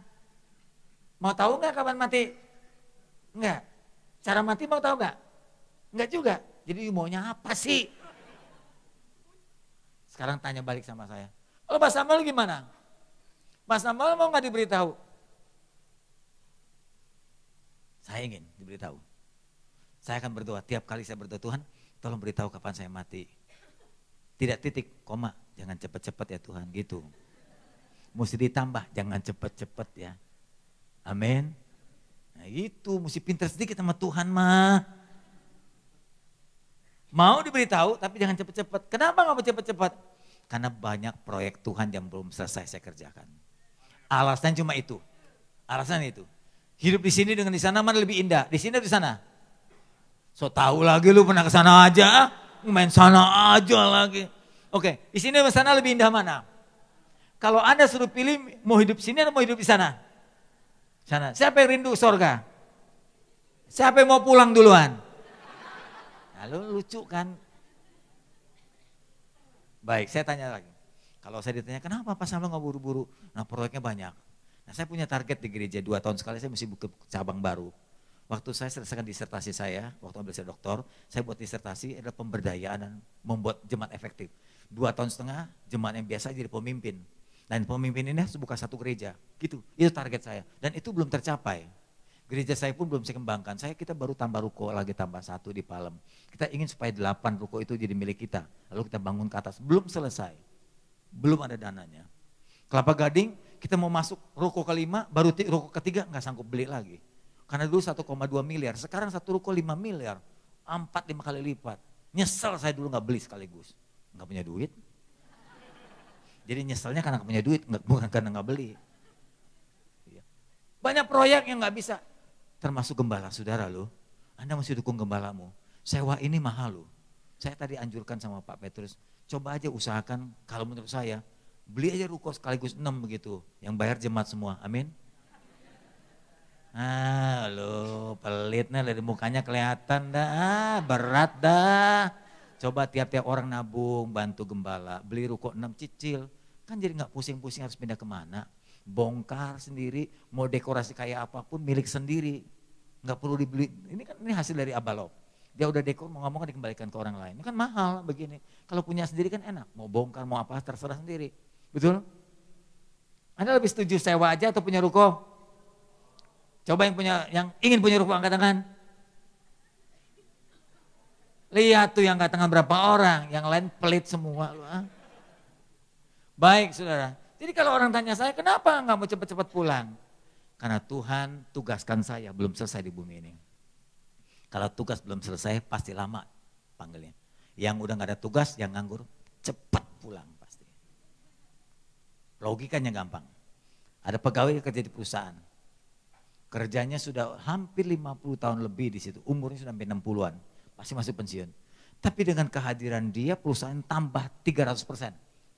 Mau tahu nggak kapan mati? Enggak. Cara mati mau tahu nggak? Enggak juga. Jadi maunya apa sih? Sekarang tanya balik sama saya. Kalau Mas Samuel gimana? Mas Samuel mau nggak diberitahu? Saya ingin diberitahu. Saya akan berdoa, tiap kali saya berdoa, Tuhan tolong beritahu kapan saya mati. Tidak titik, koma, jangan cepat-cepat ya Tuhan, gitu. Mesti ditambah, jangan cepat-cepat ya. Amin. Nah itu, mesti pintar sedikit sama Tuhan mah. Mau diberitahu, tapi jangan cepat-cepat. Kenapa nggak mau cepat-cepat? Karena banyak proyek Tuhan yang belum selesai saya kerjakan. Alasan cuma itu. Alasan itu. Hidup di sini dengan di sana mana lebih indah? Di sini atau di sana? So tahu lagi lu pernah ke sana aja, main sana aja lagi. Oke, di sini atau di sana lebih indah mana? Kalau Anda suruh pilih mau hidup di sini atau mau hidup di sana? Sana. Siapa yang rindu surga? Siapa yang mau pulang duluan? Lalu lucu kan? Baik, saya tanya lagi. Kalau saya ditanya, kenapa Pak Samuel nggak buru-buru? Nah proyeknya banyak. Nah saya punya target di gereja 2 tahun sekali saya mesti buka cabang baru. Waktu saya selesaikan disertasi saya, waktu ambil saya doktor, saya buat disertasi adalah pemberdayaan dan membuat jemaat efektif. 2 tahun setengah, jemaat yang biasa jadi pemimpin. Dan pemimpin ini harus buka 1 gereja, gitu. Itu target saya. Dan itu belum tercapai. Gereja saya pun belum saya kembangkan. Kita baru tambah ruko lagi, tambah 1 di Palem. Kita ingin supaya 8 ruko itu jadi milik kita. Lalu kita bangun ke atas, belum selesai. Belum ada dananya. Kelapa Gading, kita mau masuk ruko ke-5, baru ruko ke-3 nggak sanggup beli lagi. Karena dulu 1,2 miliar, sekarang 1 ruko 5 miliar, 4-5 kali lipat. Nyesel saya dulu nggak beli sekaligus, nggak punya duit. Jadi nyeselnya karena nggak punya duit, bukan karena nggak beli. Banyak proyek yang nggak bisa, termasuk gembala saudara loh. Anda mesti dukung gembalamu. Sewa ini mahal loh. Saya tadi anjurkan sama Pak Petrus, coba aja usahakan kalau menurut saya, beli aja ruko sekaligus 6 begitu, yang bayar jemaat semua, amin. Lo pelitnya dari mukanya kelihatan dah, berat dah. Coba tiap-tiap orang nabung, bantu gembala, beli ruko 6 cicil. Kan jadi gak pusing-pusing harus pindah kemana. Bongkar sendiri, mau dekorasi kayak apapun milik sendiri. Gak perlu dibeli, ini hasil dari Abalok. Dia udah dekor, mau ngomong kan dikembalikan ke orang lain. Ini kan mahal begini. Kalau punya sendiri kan enak, mau bongkar, mau apa terserah sendiri. Betul? Anda lebih setuju sewa aja atau punya ruko? Coba yang ingin punya ruko angkat tangan. Lihat tuh yang angkat tangan berapa orang, yang lain pelit semua. Baik saudara, jadi kalau orang tanya saya kenapa nggak mau cepat-cepat pulang? Karena Tuhan tugaskan saya belum selesai di bumi ini. Kalau tugas belum selesai pasti lama panggilnya. Yang udah nggak ada tugas, yang nganggur cepat pulang pasti. Logikanya gampang. Ada pegawai kerja di perusahaan. Kerjanya sudah hampir 50 tahun lebih di situ, umurnya sudah sampai 60-an, pasti masuk pensiun. Tapi dengan kehadiran dia perusahaan tambah 300%,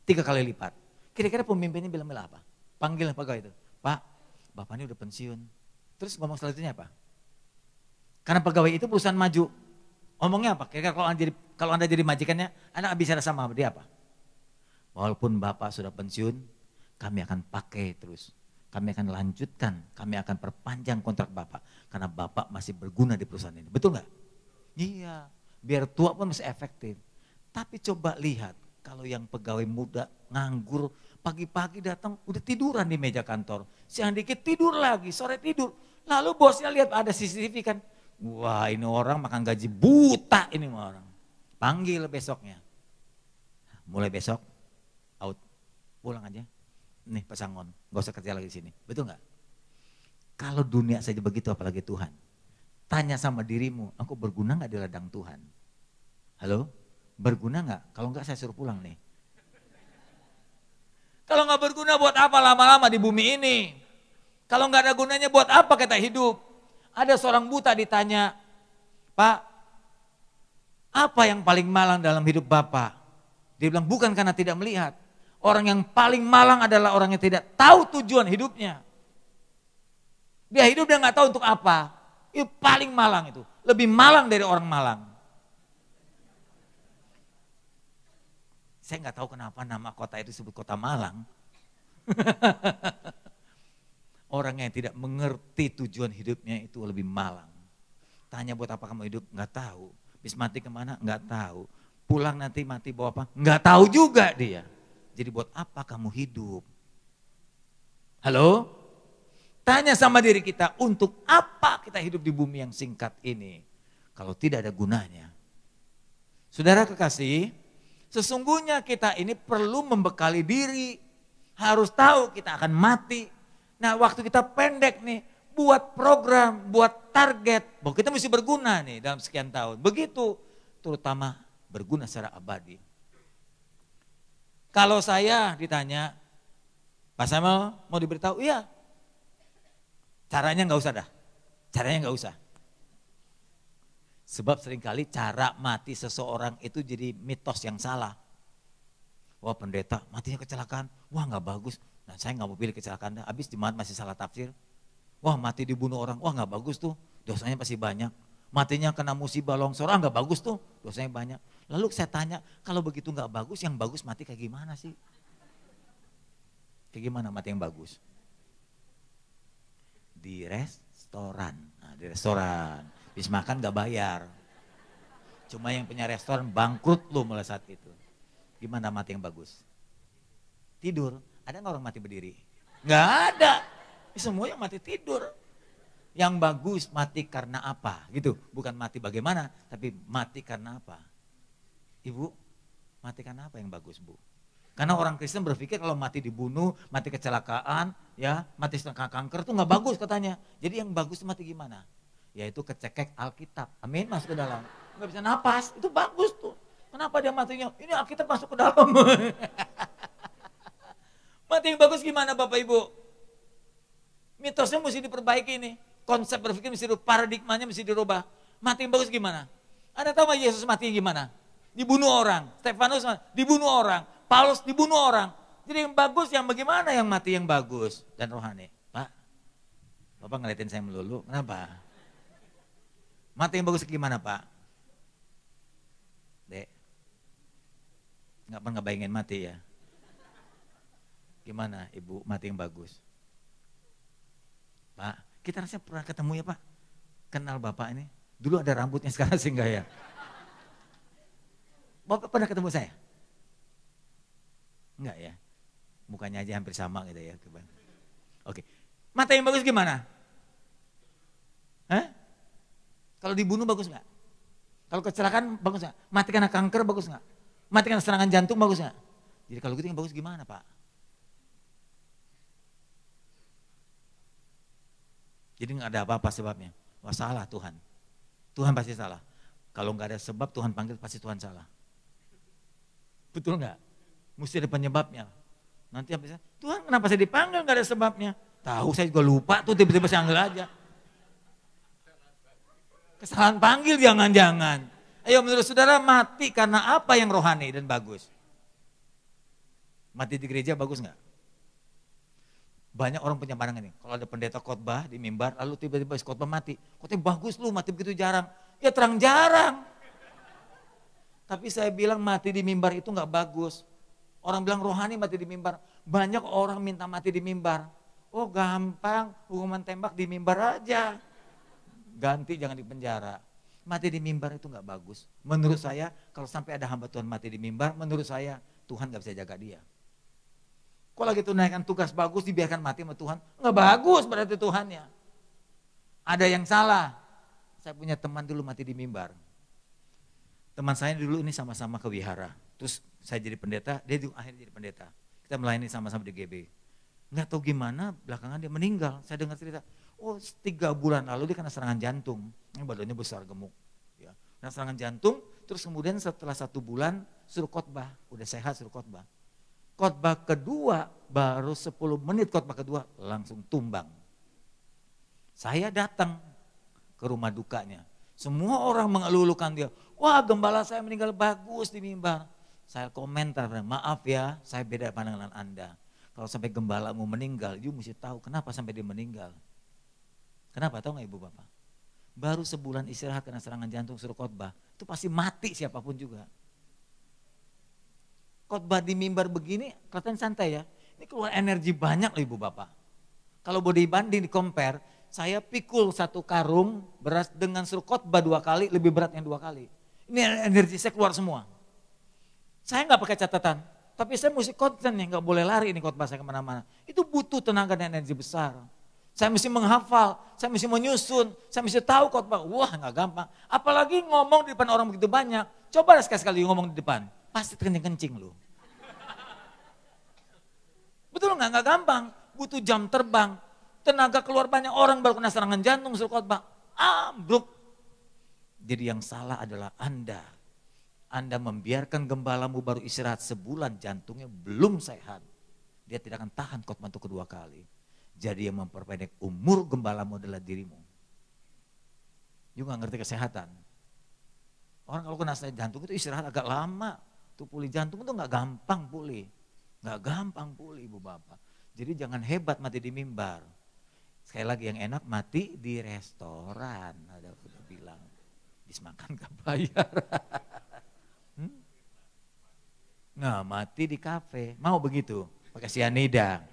3 kali lipat. Kira-kira pemimpinnya bilang apa? Panggil pegawai itu, Pak, Bapak ini udah pensiun. Terus ngomong selanjutnya apa? Karena pegawai itu perusahaan maju. Ngomongnya apa? Kira-kira kalau anda jadi majikannya, Anda bicara sama dia apa? Walaupun Bapak sudah pensiun, kami akan pakai terus. Kami akan lanjutkan, kami akan perpanjang kontrak Bapak. Karena Bapak masih berguna di perusahaan ini. Betul nggak? Iya, biar tua pun masih efektif. Tapi coba lihat, kalau yang pegawai muda nganggur, pagi-pagi datang udah tiduran di meja kantor. Siang dikit tidur lagi, sore tidur. Lalu bosnya lihat ada CCTV kan. Wah ini orang makan gaji buta ini orang. Panggil besoknya. Mulai besok, out, pulang aja. Nih pesangon, gak usah kerja lagi di sini. Betul nggak? Kalau dunia saja begitu apalagi Tuhan. Tanya sama dirimu, aku berguna nggak di ladang Tuhan? Halo? Berguna nggak? Kalau nggak saya suruh pulang nih. Kalau nggak berguna buat apa lama-lama di bumi ini? Kalau nggak ada gunanya buat apa kita hidup? Ada seorang buta ditanya, Pak, Apa yang paling malang dalam hidup Bapak? Dia bilang bukan karena tidak melihat. Orang yang paling malang adalah orang yang tidak tahu tujuan hidupnya. Dia hidup dia nggak tahu untuk apa. Itu paling malang itu. Lebih malang dari orang malang. Saya nggak tahu kenapa nama kota itu disebut kota Malang. Orang yang tidak mengerti tujuan hidupnya itu lebih malang. Tanya buat apa kamu hidup? Nggak tahu. Habis mati kemana? Nggak tahu. Pulang nanti mati bawa apa? Nggak tahu juga dia. Jadi buat apa kamu hidup? Halo? Tanya sama diri kita, untuk apa kita hidup di bumi yang singkat ini? Kalau tidak ada gunanya. Saudara kekasih, sesungguhnya kita ini perlu membekali diri. Harus tahu kita akan mati. Nah waktu kita pendek nih, buat program, buat target. Bahwa kita mesti berguna nih dalam sekian tahun. Begitu, terutama berguna secara abadi. Kalau saya ditanya, Pak Samuel mau diberitahu? Iya. Caranya nggak usah dah. Caranya nggak usah. Sebab seringkali cara mati seseorang itu jadi mitos yang salah. Wah pendeta matinya kecelakaan, wah nggak bagus. Nah saya nggak mau pilih kecelakaan dah, habis di mana masih salah tafsir. Wah mati dibunuh orang, wah nggak bagus tuh, dosanya pasti banyak. Matinya kena musibah longsor, nggak bagus tuh, dosanya banyak. Lalu saya tanya, kalau begitu nggak bagus, yang bagus mati kayak gimana sih? Kayak gimana mati yang bagus? Di restoran, nah, di restoran, habis makan nggak bayar. Cuma yang punya restoran bangkrut loh mulai saat itu. Gimana mati yang bagus? Tidur. Ada nggak orang mati berdiri? Nggak ada. Semua yang mati tidur. Yang bagus mati karena apa? Gitu. Bukan mati bagaimana, tapi mati karena apa? Ibu, mati karena apa yang bagus, Bu? Karena orang Kristen berpikir kalau mati dibunuh, mati kecelakaan, ya mati setengah kanker itu nggak bagus katanya. Jadi yang bagus itu mati gimana? Yaitu kecekek Alkitab. Amin, masuk ke dalam. Nggak bisa napas, itu bagus tuh. Kenapa dia matinya? Ini Alkitab masuk ke dalam. Mati yang bagus gimana Bapak Ibu? Mitosnya mesti diperbaiki nih. Konsep berpikir mesti dirubah, paradigmanya mesti dirubah. Mati yang bagus gimana? Anda tahu gak Yesus mati gimana? Dibunuh orang. Stefanus dibunuh orang. Paulus dibunuh orang. Jadi yang bagus yang bagaimana yang mati yang bagus dan rohani? Pak, Bapak ngeliatin saya melulu, kenapa? Mati yang bagus gimana Pak? Dek, nggak pernah bayangin mati ya? Gimana Ibu mati yang bagus? Pak, kita rasanya pernah ketemu ya Pak? Kenal Bapak ini? Dulu ada rambutnya, sekarang sih enggak ya? Bapak pernah ketemu saya? Enggak ya? Mukanya aja hampir sama gitu ya. Oke, mati yang bagus gimana? Hah? Kalau dibunuh bagus nggak? Kalau kecelakaan bagus nggak? Mati karena kanker bagus nggak? Mati karena serangan jantung bagus nggak? Jadi kalau gitu yang bagus gimana Pak? Jadi nggak ada apa-apa sebabnya. Wah salah Tuhan. Tuhan pasti salah. Kalau nggak ada sebab Tuhan panggil pasti Tuhan salah. Betul nggak? Mesti ada penyebabnya. Nanti habisnya, Tuhan kenapa saya dipanggil nggak ada sebabnya? Tahu saya juga lupa tuh tiba-tiba saya ambil aja. Kesalahan panggil jangan-jangan. Ayo menurut saudara mati karena apa yang rohani dan bagus? Mati di gereja bagus nggak? Banyak orang punya pandangan ini. Kalau ada pendeta khotbah di mimbar, lalu tiba-tiba khotbah mati. Khotbah bagus lu, mati begitu jarang. Ya terang jarang. Tapi saya bilang mati di mimbar itu nggak bagus. Orang bilang rohani mati di mimbar. Banyak orang minta mati di mimbar. Oh gampang, hukuman tembak di mimbar aja. Ganti jangan di penjara. Mati di mimbar itu nggak bagus. Menurut saya kalau sampai ada hamba Tuhan mati di mimbar, menurut saya Tuhan nggak bisa jaga dia. Kalau lagi tunaikan tugas bagus dibiarkan mati sama Tuhan, nggak bagus berarti Tuhannya. Ada yang salah. Saya punya teman dulu mati di mimbar. Teman saya dulu ini sama-sama ke wihara. Terus saya jadi pendeta, dia juga akhirnya jadi pendeta. Kita melayani sama-sama di GB. Nggak tahu gimana belakangan dia meninggal. Saya dengar cerita, oh 3 bulan lalu dia kena serangan jantung. Ini badannya besar gemuk. Ya. Kena serangan jantung, terus kemudian setelah 1 bulan suruh khotbah. Udah sehat suruh khotbah. Khotbah kedua baru 10 menit khotbah kedua langsung tumbang. Saya datang ke rumah dukanya. Semua orang mengelulukan dia. Wah, gembala saya meninggal bagus di mimbar. Saya komentar, maaf ya, saya beda pandangan Anda. Kalau sampai gembalamu meninggal, you mesti tahu kenapa sampai dia meninggal. Kenapa, tahu gak ibu bapak? Baru sebulan istirahat karena serangan jantung suruh khotbah, itu pasti mati siapapun juga. Khotbah di mimbar begini, kelihatan santai ya. Ini keluar energi banyak loh ibu bapak. Kalau boleh dibanding, di compare, saya pikul 1 karung beras dengan suruh khotbah 2 kali, lebih berat yang 2 kali. Ini energi saya keluar semua. Saya nggak pakai catatan, tapi saya mesti konsen nih, nggak boleh lari ini khotbah saya kemana-mana. Itu butuh tenaga dan energi besar. Saya mesti menghafal, saya mesti menyusun, saya mesti tahu khotbah. Wah nggak gampang. Apalagi ngomong di depan orang begitu banyak. Coba sekali-sekali ngomong di depan, pasti kencing-kencing loh. Betul nggak gampang. Butuh jam terbang, tenaga keluar banyak orang baru kena serangan jantung suruh khotbah. Ambruk. Jadi yang salah adalah Anda. Anda membiarkan gembalamu baru istirahat sebulan, jantungnya belum sehat. Dia tidak akan tahan khotbah untuk kedua kali. Jadi yang memperpendek umur gembalamu adalah dirimu. You gak ngerti kesehatan. Orang kalau kena jantung itu istirahat agak lama. Tuh pulih jantung itu gak gampang pulih. Gak gampang pulih ibu bapak. Jadi jangan hebat mati di mimbar. Sekali lagi yang enak mati di restoran. Ada udah bilang. Bis makan gak bayar. Nah mati di kafe. Mau begitu? Pakai sianida.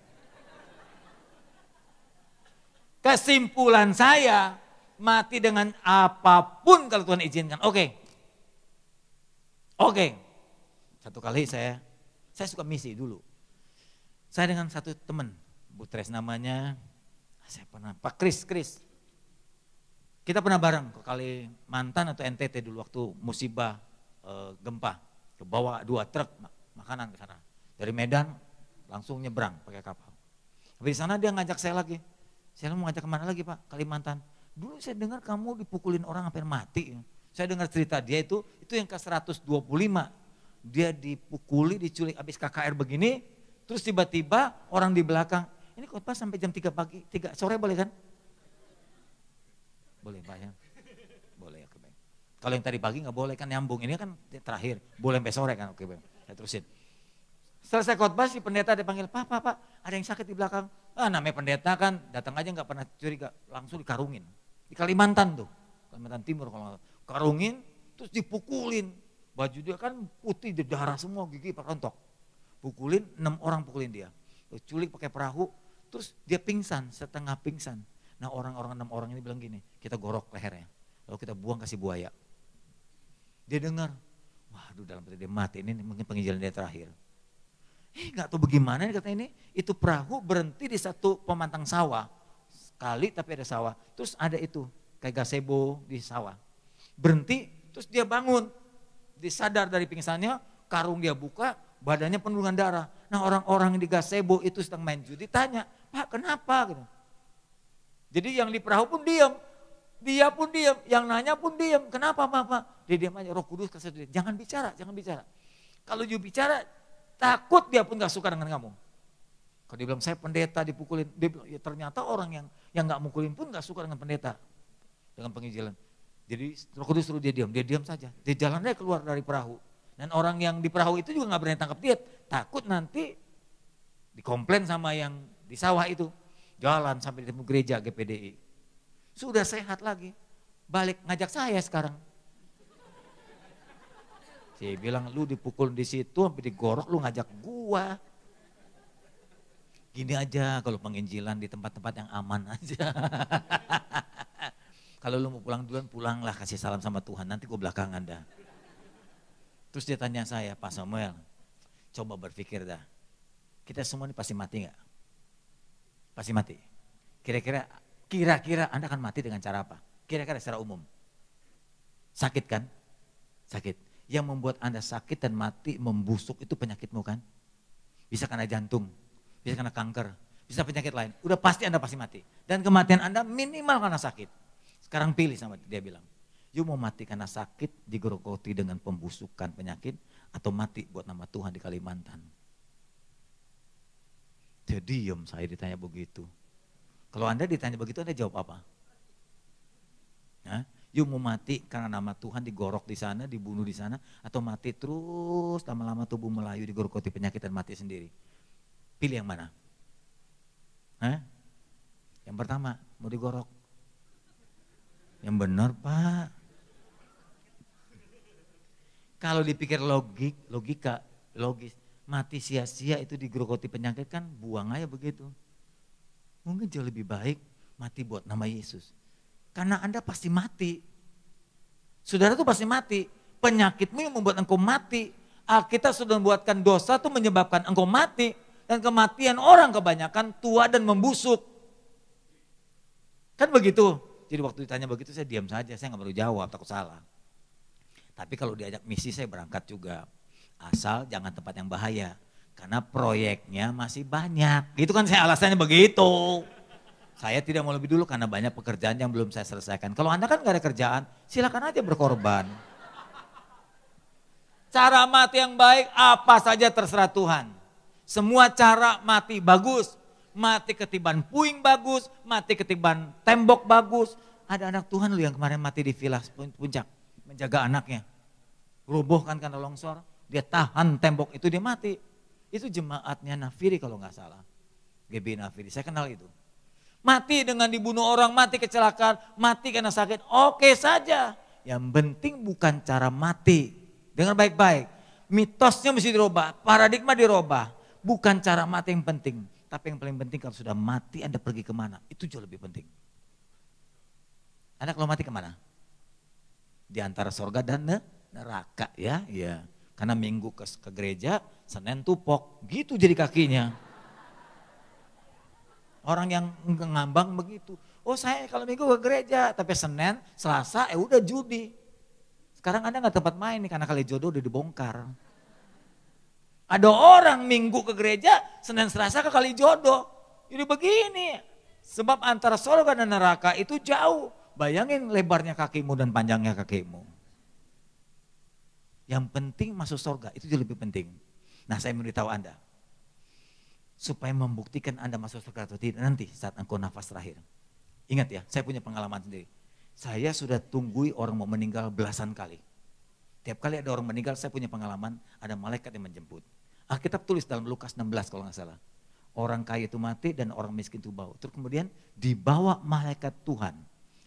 Kesimpulan saya, mati dengan apapun kalau Tuhan izinkan. Oke. Satu kali saya suka misi dulu. Saya dengan satu teman, Bu Tres namanya, saya pernah, Pak Kris. Kita pernah bareng ke Kalimantan atau NTT dulu waktu musibah gempa. Bawa 2 truk makanan ke sana. Dari Medan langsung nyebrang pakai kapal. Habis di sana dia ngajak saya lagi. Saya mau ngajak kemana lagi Pak? Kalimantan. Dulu saya dengar kamu dipukulin orang hampir mati. Saya dengar cerita dia itu yang ke 125. Dia dipukuli, diculik habis KKR begini. Terus tiba-tiba orang di belakang. Ini khotbah sampai jam 3 pagi, 3 sore boleh kan? Boleh Pak ya? Boleh, oke baik. Kalau yang tadi pagi nggak boleh kan nyambung. Ini kan terakhir, boleh sampai sore kan? Oke baik, saya terusin. Selesai khotbah si pendeta dipanggil, Pak, ada yang sakit di belakang. Namanya pendeta kan datang aja nggak pernah curiga, langsung dikarungin. Di Kalimantan tuh, Kalimantan Timur kalau karungin, terus dipukulin. Baju dia kan putih, di darah semua, gigi rontok. Pukulin, 6 orang pukulin dia. Culik pakai perahu, terus dia pingsan, setengah pingsan. Nah orang-orang 6 orang ini bilang gini, kita gorok lehernya, lalu kita buang kasih buaya. Dia dengar, waduh dalam hati dia mati, ini mungkin penginjilan dia terakhir. Gak tahu bagaimana katanya ini, itu perahu berhenti di satu pemantang sawah. Sekali tapi ada sawah, terus ada itu, kayak gazebo di sawah. Berhenti, terus dia bangun, disadar dari pingsannya, karung dia buka, badannya penuh dengan darah. Nah orang-orang di gazebo itu sedang main judi, tanya, Pak kenapa? Gitu. Jadi yang di perahu pun diam, dia pun diam, yang nanya pun diam. Kenapa Pak? Dia diam aja, Roh Kudus kasih dia, jangan bicara. Kalau you bicara, takut dia pun gak suka dengan kamu. Kalau dia bilang saya pendeta dipukulin, dia bilang ya ternyata orang yang gak mukulin pun gak suka dengan pendeta. Dengan penginjilan. Jadi Roh Kudus suruh dia diam saja. Dia jalan aja keluar dari perahu. Dan orang yang di perahu itu juga gak berani tangkap dia. Takut nanti dikomplain sama yang di sawah itu. Jalan sampai di gereja GPDI. Sudah sehat lagi. Balik ngajak saya sekarang. Saya bilang lu dipukul di situ sampai digorok lu ngajak gua. Gini aja kalau penginjilan di tempat-tempat yang aman aja. Kalau lu mau pulang duluan pulanglah kasih salam sama Tuhan nanti gua belakangan dah. Terus dia tanya saya, Pak Samuel, coba berpikir dah. Kita semua ini pasti mati gak? Pasti mati. Kira-kira Anda akan mati dengan cara apa? Kira-kira secara umum. Sakit kan? Sakit. Yang membuat Anda sakit dan mati membusuk itu penyakitmu kan? Bisa karena jantung, bisa karena kanker, bisa penyakit lain. Udah pasti Anda pasti mati. Dan kematian Anda minimal karena sakit. Sekarang pilih sama dia bilang. You mau mati karena sakit digerogoti dengan pembusukan penyakit atau mati buat nama Tuhan di Kalimantan. Dia diem saya ditanya begitu. Kalau Anda ditanya begitu Anda jawab apa? Hah? Yuk mau mati karena nama Tuhan digorok di sana, dibunuh di sana, atau mati terus lama-lama tubuh melayu digorokoti penyakit dan mati sendiri. Pilih yang mana? Hah? Yang pertama, mau digorok. Yang benar Pak. Kalau dipikir logis, mati sia-sia itu digorokoti penyakit kan buang aja begitu. Mungkin jauh lebih baik mati buat nama Yesus. Karena Anda pasti mati. Saudara tuh pasti mati. Penyakitmu yang membuat engkau mati. Alkitab sudah membuatkan dosa itu menyebabkan engkau mati. Dan kematian orang kebanyakan tua dan membusuk. Kan begitu. Jadi waktu ditanya begitu saya diam saja. Saya gak perlu jawab, takut salah. Tapi kalau diajak misi saya berangkat juga. Asal jangan tempat yang bahaya. Karena proyeknya masih banyak. Gitu kan saya alasannya begitu. Saya tidak mau lebih dulu karena banyak pekerjaan yang belum saya selesaikan. Kalau Anda kan gak ada kerjaan, silakan aja berkorban. Cara mati yang baik apa saja terserah Tuhan. Semua cara mati bagus. Mati ketiban puing bagus, mati ketiban tembok bagus. Ada anak Tuhan lu yang kemarin mati di Villa Puncak, menjaga anaknya. Roboh kan karena longsor, dia tahan tembok itu dia mati. Itu jemaatnya Nafiri kalau gak salah. GB Nafiri, saya kenal itu. Mati dengan dibunuh orang, mati kecelakaan, mati karena sakit, oke saja. Yang penting bukan cara mati. Dengar baik-baik, mitosnya mesti dirubah, paradigma dirubah. Bukan cara mati yang penting, tapi yang paling penting kalau sudah mati Anda pergi kemana, itu jauh lebih penting. Anda kalau mati kemana? Di antara sorga dan neraka ya. Ya. Karena minggu ke gereja, Senin tupok, gitu jadi kakinya. Orang yang ngambang begitu. Oh saya kalau minggu ke gereja, tapi Senin, Selasa, udah judi. Sekarang Anda gak tempat main nih karena kali jodoh udah dibongkar. Ada orang minggu ke gereja, Senin, Selasa ke kali jodoh. Jadi begini, sebab antara surga dan neraka itu jauh. Bayangin lebarnya kakimu dan panjangnya kakimu. Yang penting masuk surga, itu lebih penting. Nah saya memberitahu Anda. Supaya membuktikan Anda masuk surga atau tidak nanti saat engkau nafas terakhir. Ingat ya, saya punya pengalaman sendiri. Saya sudah tunggui orang mau meninggal belasan kali. Tiap kali ada orang meninggal, saya punya pengalaman, ada malaikat yang menjemput. Alkitab tulis dalam Lukas 16 kalau nggak salah. Orang kaya itu mati dan orang miskin itu bau. Terus kemudian dibawa malaikat Tuhan.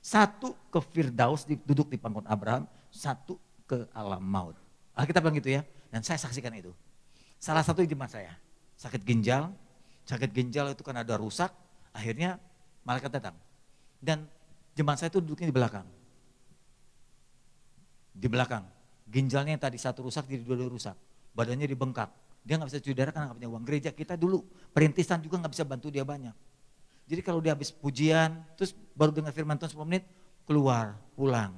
Satu ke Firdaus, duduk di pangkuan Abraham, satu ke alam maut. Alkitab bilang gitu ya, dan saya saksikan itu. Salah satu jemaat saya, sakit ginjal itu kan ada rusak, akhirnya malaikat datang. Dan jemaat saya itu duduknya di belakang. Di belakang, ginjalnya yang tadi satu rusak jadi dua rusak, badannya dibengkak. Dia gak bisa cuci darah karena gak punya uang. Gereja kita dulu, perintisan juga gak bisa bantu dia banyak. Jadi kalau dia habis pujian, terus baru dengar firman Tuhan 10 menit, keluar, pulang.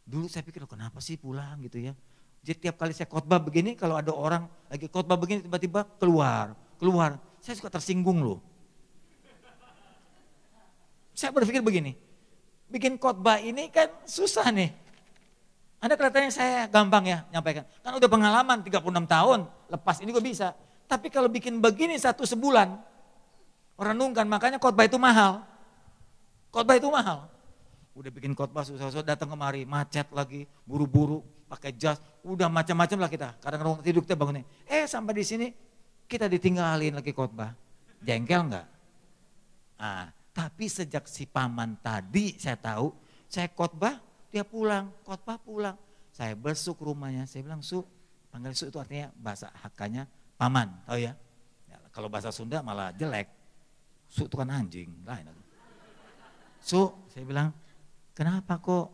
Dulu saya pikir, kenapa sih pulang gitu ya. Jadi tiap kali saya khotbah begini, kalau ada orang lagi khotbah begini tiba-tiba keluar. Saya suka tersinggung loh. Saya berpikir begini, bikin khotbah ini kan susah nih. Anda kelihatannya saya gampang ya nyampaikan. Kan udah pengalaman 36 tahun, lepas ini gue bisa. Tapi kalau bikin begini satu sebulan, orang nungkan, makanya khotbah itu mahal. Khotbah itu mahal. Udah bikin khotbah susah-susah, datang kemari, macet lagi, buru-buru, pakai jas, udah macam-macam lah kita. Kadang-kadang tidur kita bangunnya. Sampai di sini kita ditinggalin lagi khotbah. Jengkel enggak? Tapi sejak si paman tadi saya tahu, saya khotbah, dia pulang, khotbah pulang. Saya besuk rumahnya, saya bilang, Su, panggil Su itu artinya bahasa Hakkanya paman, tahu ya? Kalau bahasa Sunda malah jelek. Su itu kan anjing, lain. Su, saya bilang, kenapa kok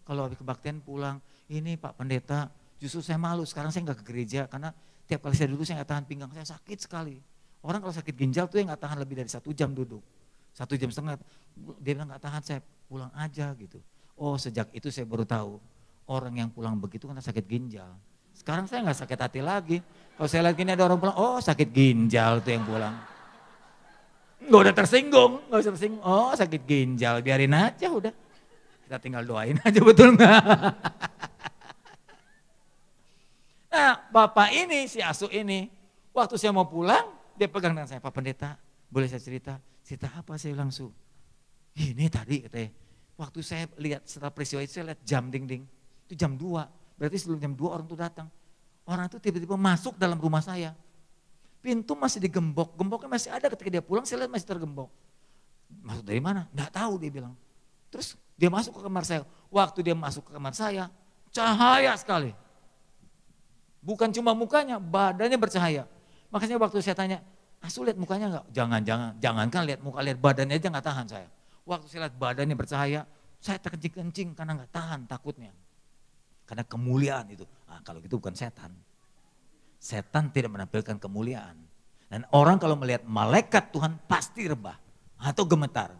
kalau habis kebaktian pulang, ini Pak Pendeta, justru saya malu, sekarang saya nggak ke gereja, karena tiap kali saya duduk saya nggak tahan pinggang, saya sakit sekali. Orang kalau sakit ginjal tuh yang nggak tahan lebih dari 1 jam duduk. 1 jam setengah, dia bilang nggak tahan, saya pulang aja gitu. Oh sejak itu saya baru tahu, orang yang pulang begitu karena sakit ginjal. Sekarang saya nggak sakit hati lagi. Kalau saya lihat gini ada orang pulang, oh sakit ginjal tuh yang pulang. Nggak usah tersinggung. Oh sakit ginjal, biarin aja udah. Kita tinggal doain aja, betul nggak? Nah bapak ini, si Asu ini, waktu saya mau pulang, dia pegang tangan saya, Pak Pendeta, boleh saya cerita? Cerita apa? Saya bilang, Su, ini tadi katanya, Waktu saya lihat setelah peristiwa itu, saya lihat jam ding-ding. Itu jam 2, berarti sebelum jam 2 orang itu datang. Orang itu tiba-tiba masuk dalam rumah saya. Pintu masih digembok, gemboknya masih ada ketika dia pulang, saya lihat masih tergembok. Masuk dari mana? Nggak tahu dia bilang. Terus dia masuk ke kamar saya. Waktu dia masuk ke kamar saya, cahaya sekali. Bukan cuma mukanya, badannya bercahaya. Makanya waktu saya tanya, Asu lihat mukanya enggak? Jangankan lihat muka, lihat badannya aja enggak tahan saya. Waktu saya lihat badannya bercahaya, saya terkencing-kencing karena enggak tahan takutnya. Karena kemuliaan itu. Nah, kalau gitu bukan setan. Setan tidak menampilkan kemuliaan. Dan orang kalau melihat malaikat Tuhan pasti rebah atau gemetar.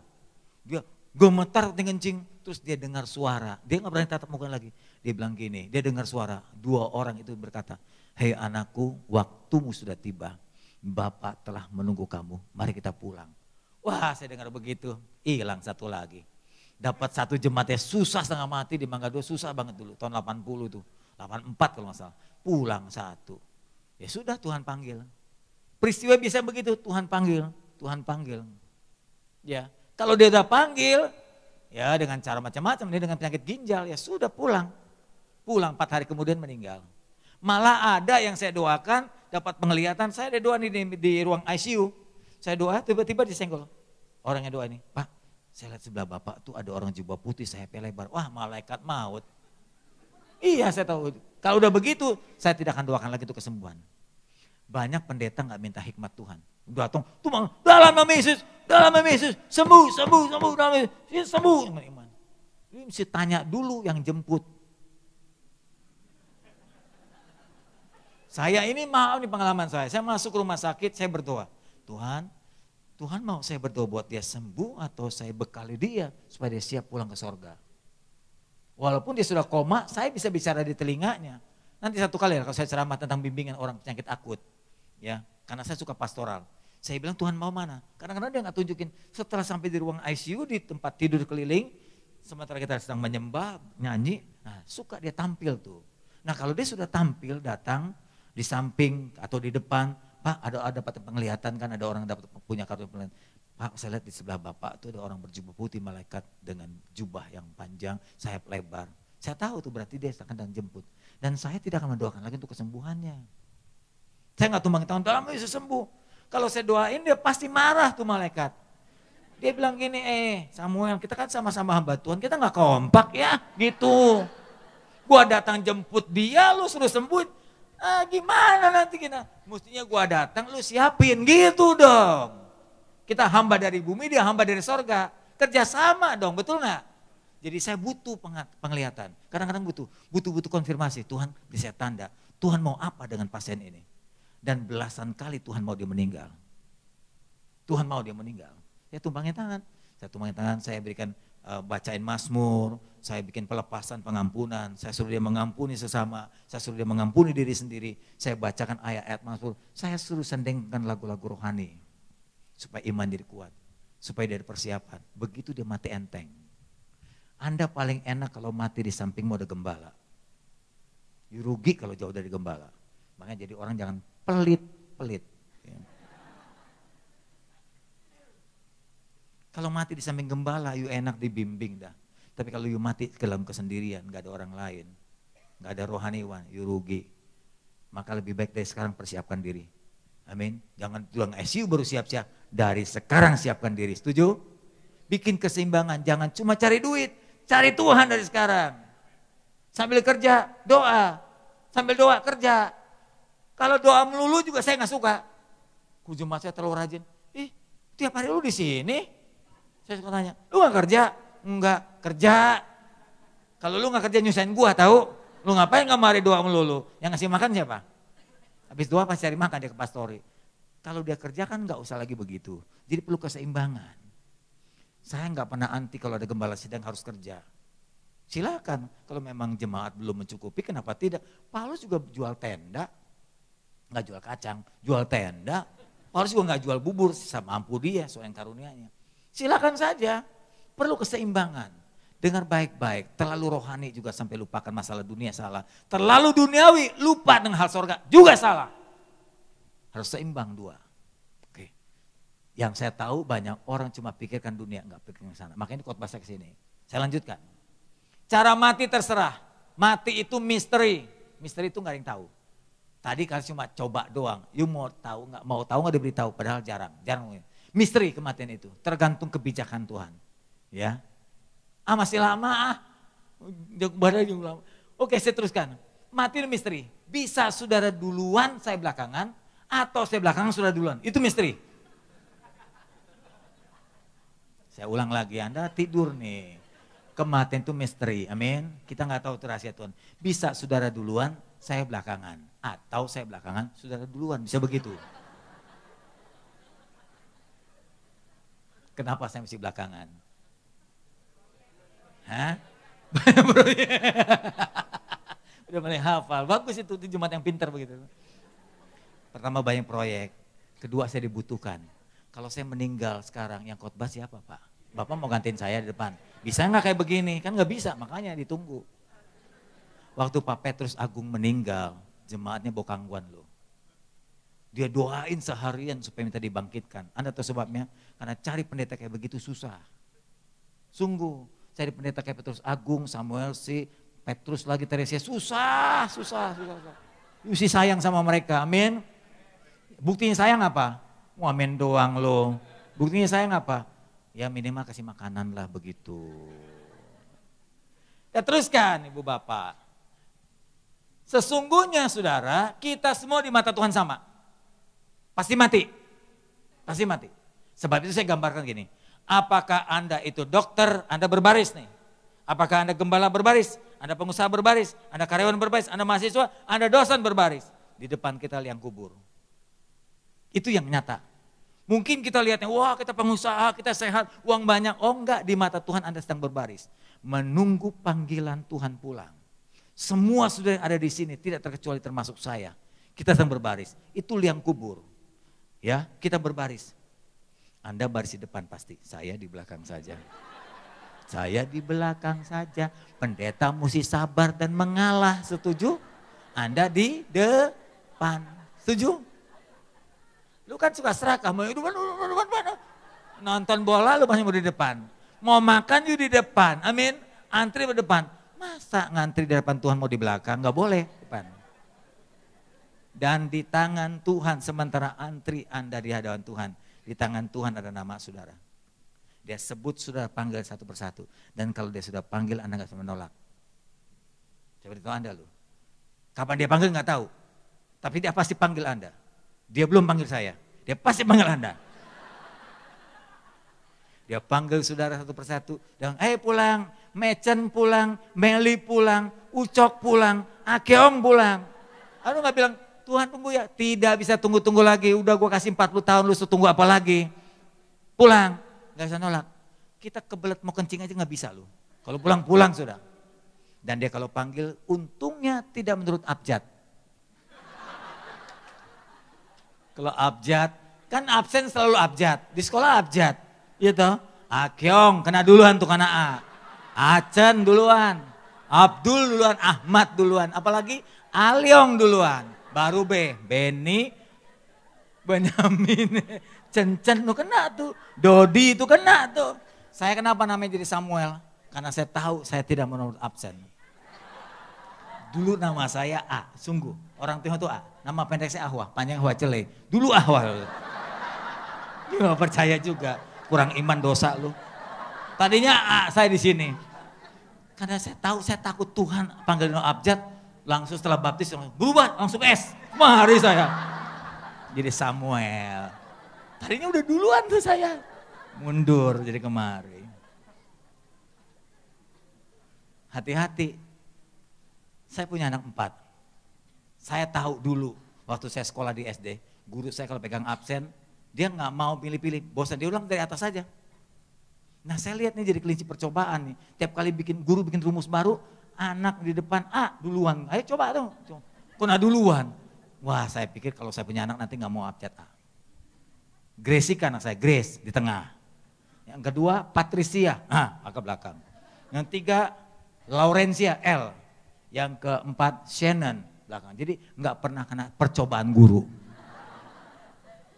Dia gemetar kencing, terus dia dengar suara. Dia enggak berani tatap muka lagi. Dia bilang gini, dia dengar suara. 2 orang itu berkata, "Hei anakku, waktumu sudah tiba. Bapak telah menunggu kamu, mari kita pulang." Wah, saya dengar begitu, hilang satu lagi. Dapat 1 jemaatnya susah setengah mati di Mangga 2, susah banget dulu, tahun 80 tuh, 84 kalau nggak salah. Pulang 1. Ya sudah Tuhan panggil. Peristiwa bisa begitu, Tuhan panggil, Tuhan panggil. Ya, kalau dia udah panggil, ya dengan cara macam-macam, dia dengan penyakit ginjal, ya sudah pulang. Pulang 4 hari kemudian meninggal. Malah ada yang saya doakan, dapat penglihatan, saya ada doa di ruang ICU. Saya doa, tiba-tiba disenggol. Orangnya doa ini, "Pak, saya lihat sebelah Bapak tuh ada orang jubah putih, sayapnya lebar." Wah, malaikat maut. Iya, saya tahu. Kalau udah begitu, saya tidak akan doakan lagi itu kesembuhan. Banyak pendeta nggak minta hikmat Tuhan. Datang, Tuhan, dalam nama Yesus, dalam nama Yesus, sembuh, sembuh, sembuh, dalam nama Yesus, sembuh. Ini mesti tanya dulu yang jemput. Saya ini maaf nih pengalaman saya masuk rumah sakit, saya berdoa. Tuhan mau saya berdoa buat dia sembuh atau saya bekali dia supaya dia siap pulang ke sorga. Walaupun dia sudah koma, saya bisa bicara di telinganya. Nanti satu kali kalau saya ceramah tentang bimbingan orang penyakit akut. Ya, karena saya suka pastoral. Saya bilang Tuhan mau mana? Kadang-kadang dia nggak tunjukin. Setelah sampai di ruang ICU, di tempat tidur keliling, sementara kita sedang menyembah, nyanyi, nah suka dia tampil tuh. Nah kalau dia sudah tampil, datang, di samping atau di depan, Pak ada dapat penglihatan kan, ada orang dapat punya kartu penglihatan. Pak saya lihat di sebelah Bapak tuh ada orang berjubah putih, malaikat dengan jubah yang panjang, sayap lebar. Saya tahu tuh berarti dia sedang jemput. Dan saya tidak akan mendoakan lagi untuk kesembuhannya. Saya nggak tumbang tangan, dalam Yesus sembuh. Kalau saya doain dia pasti marah tuh malaikat. Dia bilang gini, Samuel kita kan sama-sama hamba Tuhan, kita nggak kompak ya gitu. Gua datang jemput dia, lu suruh sembuh. Gimana nanti kita? Mestinya gua datang, lu siapin gitu dong. Kita hamba dari bumi, dia hamba dari sorga. Kerjasama dong, betul nggak? Jadi saya butuh penglihatan. Kadang-kadang butuh konfirmasi. Tuhan beri saya tanda. Tuhan mau apa dengan pasien ini? Dan belasan kali Tuhan mau dia meninggal. Tuhan mau dia meninggal. Saya tumbangin tangan. Saya berikan bacain Mazmur, saya bikin pelepasan pengampunan, saya suruh dia mengampuni sesama, saya suruh dia mengampuni diri sendiri, saya bacakan ayat-ayat Mazmur, saya suruh sendengkan lagu-lagu rohani, supaya iman diri kuat, supaya dia ada persiapan. Begitu dia mati enteng. Anda paling enak kalau mati di sampingmu ada gembala. You rugi kalau jauh dari gembala. Makanya jadi orang jangan pelit-pelit. Ya. Kalau mati di samping gembala, you enak dibimbing dah. Tapi kalau you mati ke dalam kesendirian, gak ada orang lain, gak ada rohaniwan, you rugi. Maka lebih baik dari sekarang persiapkan diri. Amin. Jangan pulang ICU baru siap-siap. Dari sekarang siapkan diri. Setuju? Bikin keseimbangan. Jangan cuma cari duit. Cari Tuhan dari sekarang. Sambil kerja, doa. Sambil doa, kerja. Kalau doa melulu juga saya gak suka. Jemaat saya terlalu rajin. Tiap hari lu di sini. Saya suka tanya, lu gak kerja? Enggak, kerja. Kalau lu gak kerja nyusahin gua tahu. Lu ngapain gak mari doa melulu? Yang ngasih makan siapa? Habis doa pasti cari makan dia ke pastori. Kalau dia kerja kan gak usah lagi begitu. Jadi perlu keseimbangan. Saya gak pernah anti kalau ada gembala sidang harus kerja. Silakan, kalau memang jemaat belum mencukupi kenapa tidak? Paulus juga jual tenda. Gak jual kacang, jual tenda. Paulus juga gak jual bubur, mampu dia soal yang karunianya. Silakan saja, perlu keseimbangan. Dengar baik-baik, terlalu rohani juga sampai lupakan masalah dunia salah. Terlalu duniawi, lupa dengan hal sorga juga salah. Harus seimbang dua. Oke. Yang saya tahu banyak orang cuma pikirkan dunia, enggak pikirkan sana. Makanya khotbah saya ke sini. Saya lanjutkan. Cara mati terserah. Mati itu misteri. Misteri itu nggak ada yang tahu. Tadi kan cuma coba doang. You mau tahu nggak diberitahu. Padahal jarang. Misteri kematian itu. Tergantung kebijakan Tuhan. Ya. Masih lama lama. Oke, saya teruskan. Mati itu misteri. Bisa saudara duluan, saya belakangan. Atau saya belakangan, saudara duluan. Itu misteri. Saya ulang lagi, Anda tidur nih. Kematian itu misteri, amin. Kita nggak tahu itu rahasia Tuhan. Bisa saudara duluan, saya belakangan. Atau saya belakangan, saudara duluan. Bisa begitu. Kenapa saya mesti belakangan? Hah? Udah mulai hafal. Bagus itu jemaat yang pintar begitu. Pertama banyak proyek. Kedua saya dibutuhkan. Kalau saya meninggal sekarang yang khotbah siapa Pak? Bapak mau gantiin saya di depan. Bisa nggak kayak begini? Kan nggak bisa, makanya ditunggu. Waktu Pak Petrus Agung meninggal, jemaatnya bawa gangguan loh. Dia doain seharian supaya minta dibangkitkan. Anda tahu sebabnya? Karena cari pendeta kayak begitu susah. Sungguh, cari pendeta kayak Petrus Agung, Samuel C, Petrus lagi Teresia, susah. Yusi sayang sama mereka, amin. Buktinya sayang apa? Amin doang loh. Buktinya sayang apa? Ya minimal kasih makanan lah begitu. Ya teruskan Ibu Bapak. Sesungguhnya saudara, kita semua di mata Tuhan sama. Pasti mati. Pasti mati. Sebab itu saya gambarkan gini. Apakah Anda itu dokter, Anda berbaris nih. Apakah Anda gembala berbaris, Anda pengusaha berbaris, Anda karyawan berbaris, Anda mahasiswa, Anda dosen berbaris. Di depan kita liang kubur. Itu yang nyata. Mungkin kita lihatnya, wah kita pengusaha, kita sehat, uang banyak. Oh enggak, di mata Tuhan Anda sedang berbaris. Menunggu panggilan Tuhan pulang. Semua sudah yang ada di sini, tidak terkecuali termasuk saya. Kita sedang berbaris, itu liang kubur. Ya, kita berbaris. Anda baris di depan pasti, saya di belakang saja. Saya di belakang saja, pendeta mesti sabar dan mengalah, setuju? Anda di depan, setuju? Lu kan suka serakah, mau nonton bola lu masih mau di depan. Mau makan lu di depan, amin. Antri di depan. Masa ngantri di depan Tuhan mau di belakang? Gak boleh depan. Dan di tangan Tuhan sementara antri Anda di hadapan Tuhan. Di tangan Tuhan ada nama saudara. Dia sebut saudara panggil satu persatu. Dan kalau dia sudah panggil Anda gak bisa menolak. Coba ditahu Anda lu. Kapan dia panggil gak tahu. Tapi dia pasti panggil Anda. Dia belum panggil saya, dia pasti panggil Anda. Dia panggil saudara satu persatu, dan pulang, Mecen pulang, Meli pulang, Ucok pulang, Akeong pulang. Lalu gak bilang, Tuhan tunggu ya, tidak bisa tunggu-tunggu lagi, udah gue kasih 40 tahun lu tunggu apa lagi. Pulang, gak bisa nolak. Kita kebelet mau kencing aja gak bisa lu. Kalau pulang sudah. Dan dia kalau panggil, untungnya tidak menurut abjad. Kalau abjad, kan absen selalu abjad. Di sekolah abjad. Gitu. Akyong, kena duluan tuh kena A. Acen duluan. Abdul duluan, Ahmad duluan. Apalagi Alyong duluan. Baru B, Beni, Benyamin, Cencen tuh kena tuh. Dodi itu kena tuh. Saya kenapa namanya jadi Samuel? Karena saya tahu saya tidak menurut absen. Dulu nama saya A, sungguh. Orang Tionghoa itu A. Nama pendek saya Ahwah, panjang Ahwah Cele. Dulu Ahwah. Dia gak percaya juga. Kurang iman dosa lu. Tadinya A, saya di sini. Karena saya tahu, saya takut Tuhan panggil abjad. Langsung setelah baptis, berubah langsung S. Mari saya. Jadi Samuel. Tadinya udah duluan tuh saya. Mundur jadi kemari. Hati-hati. Saya punya anak 4. Saya tahu dulu waktu saya sekolah di SD, guru saya kalau pegang absen, dia nggak mau pilih-pilih, bosan dia ulang dari atas saja. Nah saya lihat nih jadi kelinci percobaan nih, tiap kali guru bikin rumus baru, anak di depan A duluan, ayo coba dong, kena duluan. Wah saya pikir kalau saya punya anak nanti nggak mau abjad A. Gracie kan anak saya, Grace di tengah. Yang kedua Patricia, agak belakang. Yang 3 Laurencia, L. Yang keempat Shannon. Belakang. Jadi nggak pernah kena percobaan guru.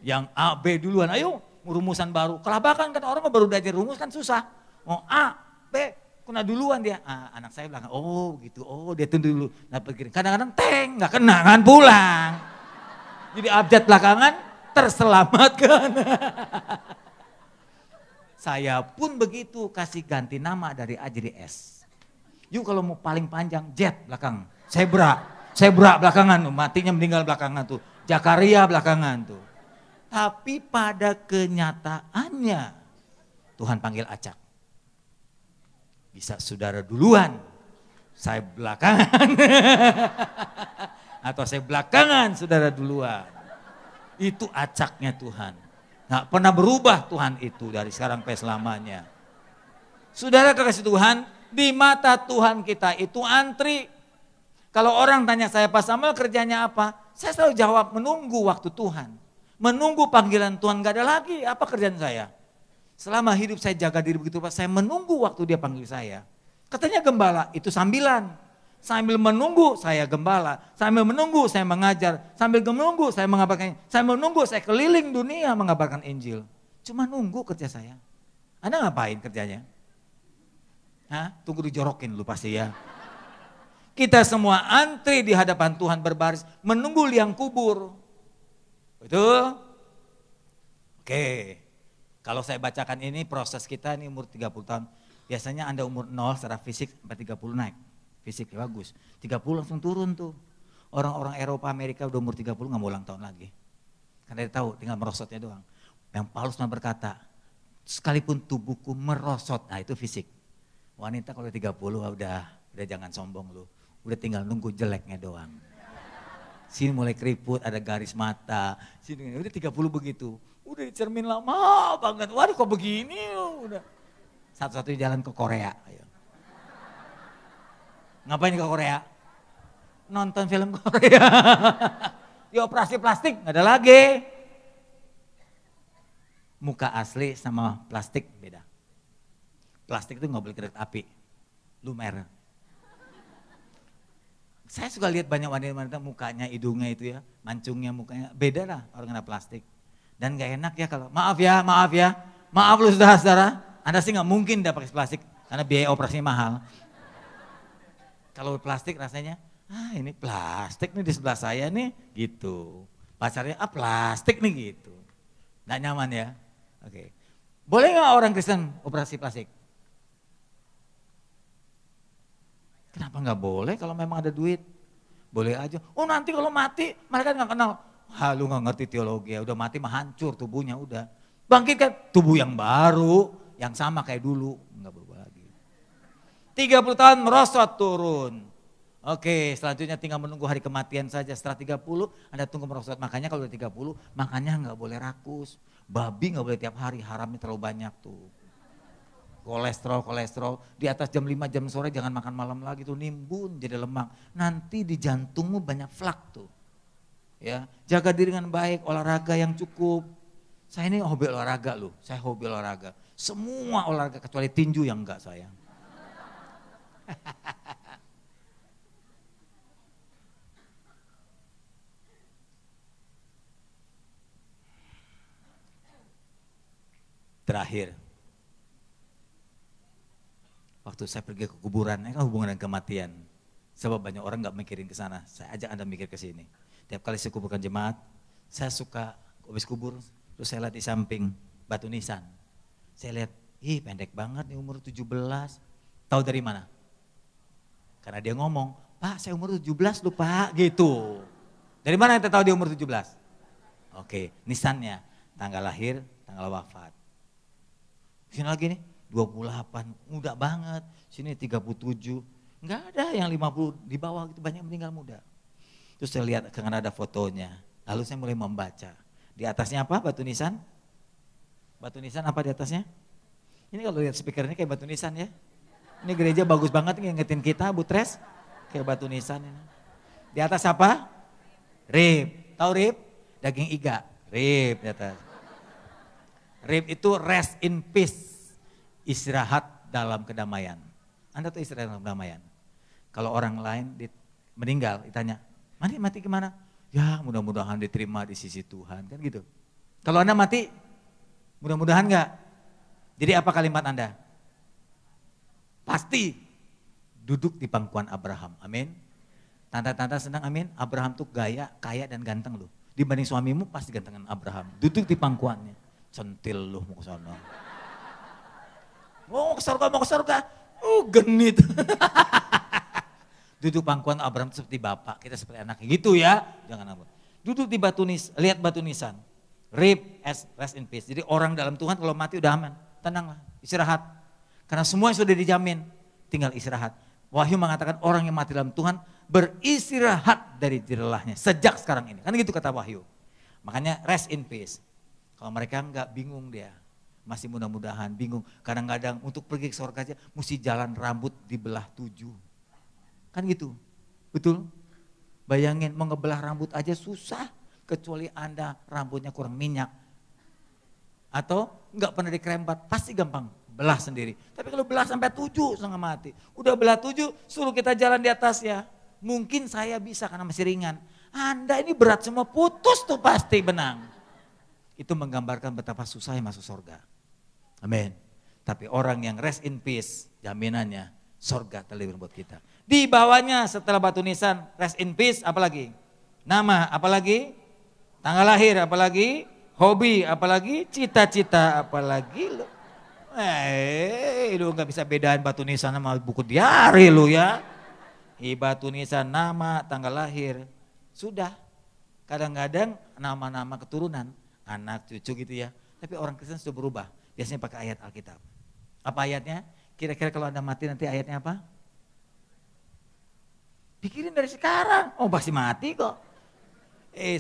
Yang A, B duluan, ayo rumusan baru. Kelabakan kan orang baru belajar rumus kan susah. Mau A, B, Kena duluan dia. Anak saya bilang, oh gitu, oh dia tunggu dulu. Nah, kadang-kadang nggak kena kan pulang. Jadi abjad belakangan terselamatkan. Saya pun begitu kasih ganti nama dari A jadi S. Yuk kalau mau paling panjang Jet belakang, Zebra belakangan tuh, matinya meninggal belakangan tuh. Jakaria belakangan tuh. Tapi pada kenyataannya Tuhan panggil acak. Bisa saudara duluan, saya belakangan. Atau saya belakangan, saudara duluan. Itu acaknya Tuhan. Nggak pernah berubah Tuhan itu dari sekarang sampai selamanya. Saudara kekasih Tuhan, di mata Tuhan kita itu antri. Kalau orang tanya saya, Pak Samuel kerjanya apa? Saya selalu jawab menunggu waktu Tuhan. Menunggu panggilan Tuhan, gak ada lagi. Apa kerjaan saya? Selama hidup saya jaga diri begitu Pak, saya menunggu waktu dia panggil saya. Katanya gembala, itu sambilan. Sambil menunggu saya gembala, sambil menunggu saya mengajar, sambil menunggu saya mengabarkan, saya menunggu saya keliling dunia mengabarkan Injil. Cuma nunggu kerja saya. Anda ngapain kerjanya? Hah? Tunggu dijorokin lu pasti ya. Kita semua antri di hadapan Tuhan berbaris, menunggu liang kubur. Betul? Oke. Kalau saya bacakan ini proses kita ini umur 30 tahun. Biasanya Anda umur 0 secara fisik sampai 30 naik. Fisik ya bagus. 30 langsung turun tuh. Orang-orang Eropa, Amerika udah umur 30 gak mau ulang tahun lagi. Karena dia tahu tinggal merosotnya doang. Yang Paulus berkata, sekalipun tubuhku merosot, nah itu fisik. Wanita kalau 30 udah jangan sombong lu. Udah tinggal nunggu jeleknya doang. Sini mulai keriput, ada garis mata. Sini udah 30 begitu. Udah dicermin lama banget. Waduh kok begini udah. Satu-satunya jalan ke Korea. Ayo. Ngapain ke Korea? Nonton film Korea. Di operasi plastik gak ada lagi. Muka asli sama plastik beda. Plastik itu gak boleh kereta api. Lumer. Saya suka lihat banyak wanita-wanita mukanya, hidungnya itu ya. Mancungnya, mukanya. Beda lah orang kena plastik. Dan gak enak ya kalau, maaf ya. Maaf lu saudara-saudara. Anda sih gak mungkin udah pakai plastik. Karena biaya operasinya mahal. Kalau plastik rasanya, ini plastik nih di sebelah saya nih, gitu. Pacarnya, plastik nih gitu. Nggak nyaman ya? Oke. Boleh nggak orang Kristen operasi plastik? Kenapa nggak boleh kalau memang ada duit? Boleh aja. Oh nanti kalau mati mereka nggak kenal. Lu nggak ngerti teologi ya, udah mati mah hancur tubuhnya udah. Bangkitkan tubuh yang baru, yang sama kayak dulu. Nggak berubah lagi. 30 tahun merosot turun. Oke, selanjutnya tinggal menunggu hari kematian saja. Setelah 30, Anda tunggu merosot. Makanya kalau udah 30, makannya nggak boleh rakus. Babi nggak boleh tiap hari, haramnya terlalu banyak tuh. Kolesterol. Di atas jam 5 jam sore jangan makan malam lagi tuh, nimbun jadi lemak. Nanti di jantungmu banyak flak tuh. Ya, jaga diri dengan baik, olahraga yang cukup. Saya ini hobi olahraga loh, saya hobi olahraga. Semua olahraga kecuali tinju yang enggak saya. Terakhir, waktu saya pergi ke kuburan, ini kan hubungan dengan kematian. Sebab banyak orang nggak mikirin ke sana, saya ajak Anda mikir ke sini. Tiap kali saya kuburkan jemaat, saya suka habis kubur, terus saya lihat di samping batu nisan. Saya lihat, pendek banget nih umur 17. Tahu dari mana? Karena dia ngomong, Pak saya umur 17 loh Pak, gitu. Dari mana kita tahu dia umur 17? Oke, nisannya, tanggal lahir, tanggal wafat. Sini lagi nih, 28, muda banget. Sini 37, enggak ada yang 50 di bawah gitu, banyak meninggal muda. Terus saya lihat karena ada fotonya, lalu saya mulai membaca. Di atasnya apa batu nisan? Batu nisan apa di atasnya? Ini kalau lihat speaker ini kayak batu nisan ya. Ini gereja bagus banget ngingetin kita, Butres. Kayak batu nisan ini. Di atas apa? Rib. Tahu rib? Daging iga. Rib di atas. Rib itu rest in peace. Istirahat dalam kedamaian. Anda tuh istirahat dalam kedamaian. Kalau orang lain meninggal, ditanya, mati kemana? Ya mudah-mudahan diterima di sisi Tuhan. Kan gitu. Kalau Anda mati, mudah-mudahan enggak? Jadi apa kalimat Anda? pasti duduk di pangkuan Abraham. Amin. Tanda-tanda senang, amin. Abraham tuh gaya, kaya dan ganteng loh. Dibanding suamimu pasti gantengan Abraham. Duduk di pangkuannya. Centil loh mau ke sana. Mau ke surga. Genit. Duduk pangkuan Abraham seperti bapak, kita seperti anaknya gitu ya. Jangan ampun. Duduk di batu nisan, lihat batu nisan. Rest in peace. Jadi orang dalam Tuhan kalau mati udah aman. Tenanglah, istirahat. Karena semua sudah dijamin, tinggal istirahat. Wahyu mengatakan orang yang mati dalam Tuhan beristirahat dari jerelahnya sejak sekarang ini. Kan gitu kata Wahyu. Makanya rest in peace. Kalau mereka enggak bingung dia. Masih mudah-mudahan bingung. Kadang-kadang untuk pergi ke surga aja mesti jalan rambut dibelah 7. Kan gitu. Betul? Bayangin mau ngebelah rambut aja susah. Kecuali Anda rambutnya kurang minyak. Atau enggak pernah dikrembat, pasti gampang belah sendiri. Tapi kalau belah sampai 7 setengah mati. Udah belah 7 suruh kita jalan di atas ya. Mungkin saya bisa karena masih ringan. Anda ini berat semua putus tuh pasti benang. Itu menggambarkan betapa susahnya masuk surga. Amin. Tapi orang yang rest in peace jaminannya surga terlebih buat kita. Di bawahnya setelah batu nisan rest in peace apalagi? Nama apalagi? Tanggal lahir apalagi? Hobi apalagi? Cita-cita apalagi lo? Lu gak bisa bedain batu nisan sama buku diari lu ya. Batu nisan nama, tanggal lahir. Sudah. Kadang-kadang nama-nama keturunan. Anak, cucu gitu ya. Tapi orang Kristen sudah berubah. Biasanya pakai ayat Alkitab. Apa ayatnya? Kira-kira kalau Anda mati nanti ayatnya apa? Pikirin dari sekarang. Oh pasti mati kok.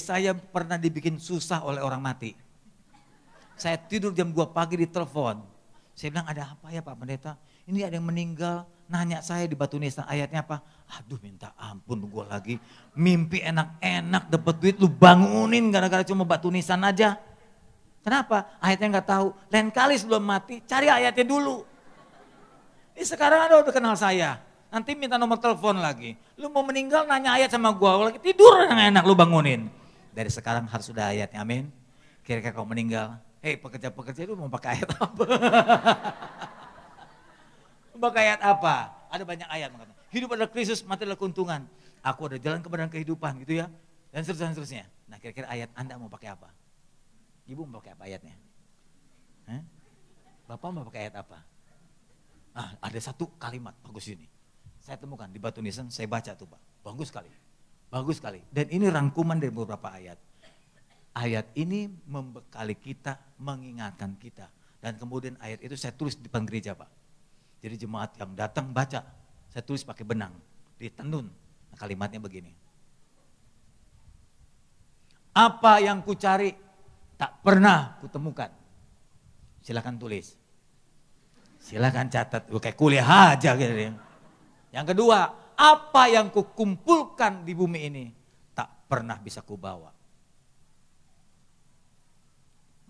Saya pernah dibikin susah oleh orang mati. Saya tidur jam 2 pagi di telepon. Saya bilang ada apa ya Pak Pendeta? Ini ada yang meninggal. Nanya saya di batu nisan ayatnya apa? Aduh minta ampun gue lagi. Mimpi enak-enak dapat duit lu bangunin gara-gara cuma batu nisan aja. Kenapa? Ayatnya gak tahu. Lain kali sebelum mati cari ayatnya dulu. Ini sekarang Anda udah kenal saya. Nanti minta nomor telepon lagi. Lu mau meninggal nanya ayat sama gua, lagi tidur enak lu bangunin. Dari sekarang harus sudah ayatnya, amin. Kira-kira kau meninggal, pekerja-pekerja lu mau pakai ayat apa? Pakai ayat apa? Ada banyak ayat mengatakan, hidup adalah Kristus, mati adalah keuntungan. Aku ada jalan kebenaran kehidupan gitu ya. Dan seterusnya. Nah kira-kira ayat Anda mau pakai apa? Ibu mau pakai apa ayatnya? Bapak mau pakai ayat apa? Ada satu kalimat bagus ini. Saya temukan di batu nisan, saya baca tuh Pak. Bagus sekali. Bagus sekali. Dan ini rangkuman dari beberapa ayat. Ayat ini membekali kita, mengingatkan kita. Dan kemudian ayat itu saya tulis di depan gereja Pak. Jadi jemaat yang datang baca, saya tulis pakai benang, ditenun. Nah, kalimatnya begini. Apa yang kucari tak pernah kutemukan. Silakan tulis. Silakan catat, kayak kuliah aja gitu. Yang kedua, apa yang kukumpulkan di bumi ini tak pernah bisa kubawa.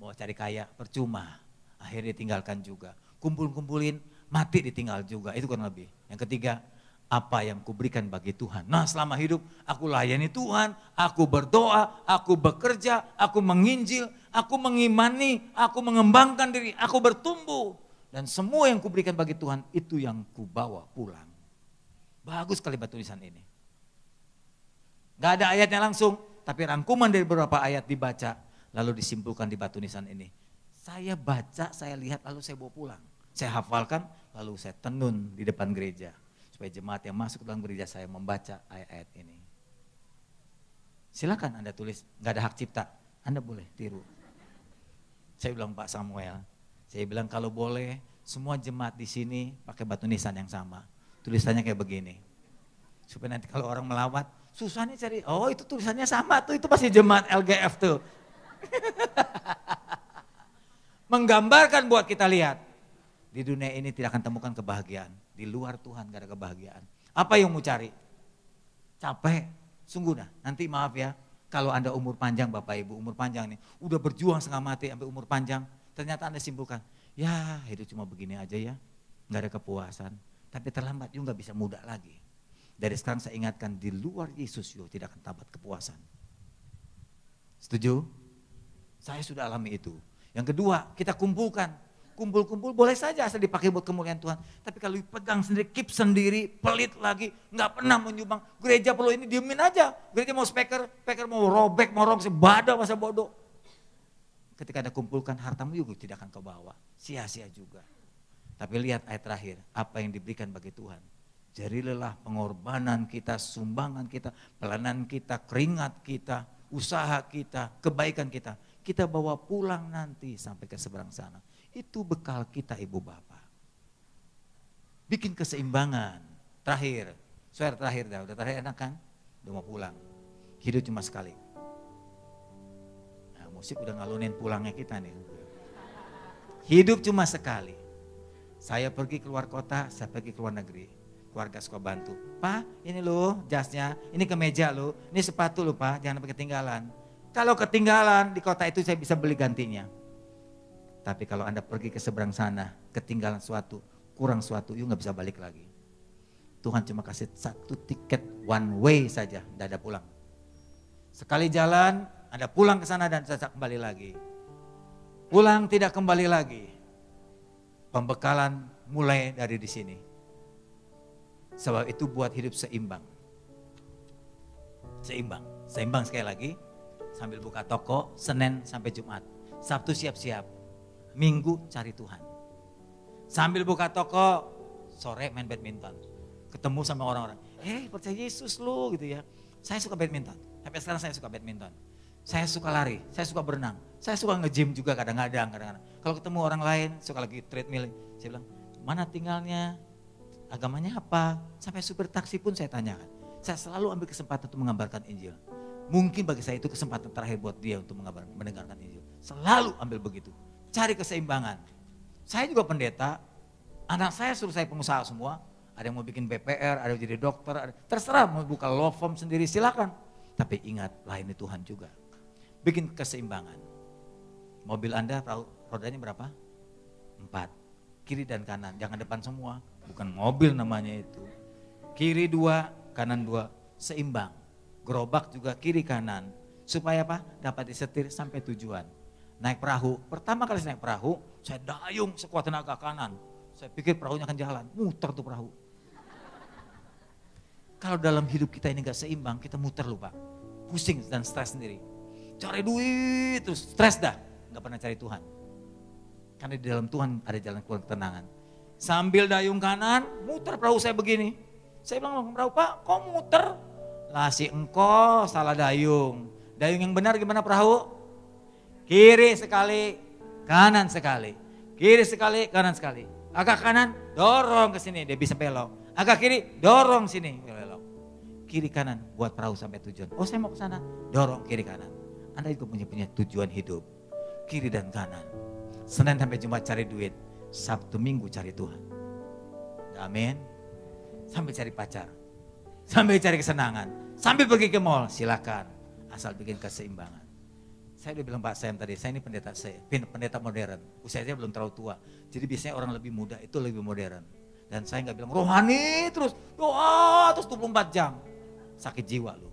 Mau cari kaya percuma, akhirnya ditinggalkan juga. Kumpul-kumpulin, mati ditinggal juga, itu kurang lebih. Yang ketiga, apa yang kuberikan bagi Tuhan. Nah selama hidup aku layani Tuhan, aku berdoa, aku bekerja, aku menginjil, aku mengimani, aku mengembangkan diri, aku bertumbuh. Dan semua yang kuberikan bagi Tuhan itu yang kubawa pulang. Bagus sekali batu nisan ini. Gak ada ayatnya langsung, tapi rangkuman dari beberapa ayat dibaca, lalu disimpulkan di batu nisan ini. Saya baca, saya lihat, lalu saya bawa pulang. Saya hafalkan, lalu saya tenun di depan gereja. Supaya jemaat yang masuk ke dalam gereja saya membaca ayat-ayat ini. Silakan Anda tulis, gak ada hak cipta, Anda boleh tiru. Saya bilang Pak Samuel, saya bilang kalau boleh semua jemaat di sini pakai batu nisan yang sama. Tulisannya kayak begini. Supaya nanti kalau orang melawat, susah nih cari, oh itu tulisannya sama tuh, itu pasti jemaat LGF tuh. Menggambarkan buat kita lihat. Di dunia ini tidak akan temukan kebahagiaan. Di luar Tuhan gak ada kebahagiaan. Apa yang mau cari? Capek, sungguh dah. Nanti maaf ya, kalau Anda umur panjang Bapak Ibu, umur panjang nih. Udah berjuang setengah mati sampai umur panjang. Ternyata Anda simpulkan, ya hidup cuma begini aja ya. Gak ada kepuasan. Tapi terlambat juga gak bisa muda lagi. Dari sekarang saya ingatkan, di luar Yesus tidak akan tabat kepuasan. Setuju? Saya sudah alami itu. Yang kedua, kita kumpulkan. kumpul-kumpul boleh saja asal dipakai buat kemuliaan Tuhan. Tapi kalau dipegang sendiri, keep sendiri, pelit lagi, nggak pernah menyumbang. Gereja perlu ini diemin aja. Gereja mau speaker mau robek, mau rong, sebadah masa bodoh. Ketika Anda kumpulkan hartamu juga tidak akan kau bawa. Sia-sia juga. Tapi lihat ayat terakhir, apa yang diberikan bagi Tuhan. Jadilah pengorbanan kita, sumbangan kita, pelayanan kita, keringat kita, usaha kita, kebaikan kita. Kita bawa pulang nanti sampai ke seberang sana. Itu bekal kita ibu bapak. Bikin keseimbangan. Terakhir, swear terakhir dah. Udah terakhir enak kan? Udah mau pulang. Hidup cuma sekali. Nah, musik udah ngalunin pulangnya kita nih. Hidup cuma sekali. Saya pergi keluar kota, saya pergi keluar negeri. Keluarga suka bantu. Pak, ini loh jasnya, ini kemeja loh, ini sepatu loh Pak, jangan sampai ketinggalan. Kalau ketinggalan di kota itu saya bisa beli gantinya. Tapi kalau Anda pergi ke seberang sana, ketinggalan suatu, kurang suatu, you gak bisa balik lagi. Tuhan cuma kasih satu tiket one way saja, tidak ada pulang. Sekali jalan, Anda pulang ke sana dan tidak kembali lagi. Pulang tidak kembali lagi. Pembekalan mulai dari di sini. Sebab itu buat hidup seimbang. Seimbang, seimbang sekali lagi. Sambil buka toko, Senin sampai Jumat. Sabtu siap-siap. Minggu cari Tuhan. Sambil buka toko, sore main badminton. Ketemu sama orang-orang. Percaya Yesus lu gitu ya. Saya suka badminton. Sampai sekarang saya suka badminton. Saya suka lari, saya suka berenang. Saya suka nge-gym juga kadang-kadang. Kalau ketemu orang lain, suka lagi treadmill. Saya bilang, mana tinggalnya? Agamanya apa? Sampai supir taksi pun saya tanyakan. Saya selalu ambil kesempatan untuk mengabarkan Injil. Mungkin bagi saya itu kesempatan terakhir buat dia untuk mendengarkan Injil. Selalu ambil begitu. Cari keseimbangan. Saya juga pendeta, anak saya suruh saya pengusaha semua. Ada yang mau bikin BPR, ada yang jadi dokter, terserah mau buka law firm sendiri silakan. Tapi ingat, layani Tuhan juga. Bikin keseimbangan. Mobil Anda rodanya berapa? 4. Kiri dan kanan, jangan depan semua. Bukan mobil namanya itu. Kiri 2, kanan 2, seimbang. Gerobak juga kiri kanan. Supaya apa? Dapat disetir sampai tujuan. Naik perahu, pertama kali saya naik perahu, saya dayung sekuat tenaga kanan. Saya pikir perahunya akan jalan, muter tuh perahu. Kalau dalam hidup kita ini gak seimbang, kita muter lupa. Pusing dan stres sendiri. Cari duit terus stres dah, gak pernah cari Tuhan. Karena di dalam Tuhan ada jalan keluar ketenangan. Sambil dayung kanan, muter perahu saya begini. Saya bilang, perahu Pak, kok muter? Lah si engkau salah dayung. Dayung yang benar gimana perahu? Kiri sekali, kanan sekali. Kiri sekali, kanan sekali. Agak kanan, dorong ke sini, dia bisa belok. Agak kiri, dorong sini, belok. Kiri kanan buat perahu sampai tujuan. Oh saya mau ke sana, dorong kiri kanan. Anda juga punya tujuan hidup. Kiri dan kanan. Senin sampai Jumat cari duit. Sabtu Minggu cari Tuhan. Amin. Sampai cari pacar. Sampai cari kesenangan. Sambil pergi ke mall, silakan. Asal bikin keseimbangan. Saya udah bilang Pak Sam tadi, saya ini pendeta modern. Usianya belum terlalu tua. Jadi biasanya orang lebih muda itu lebih modern. Dan saya gak bilang rohani terus, doa terus 24 jam. Sakit jiwa lu.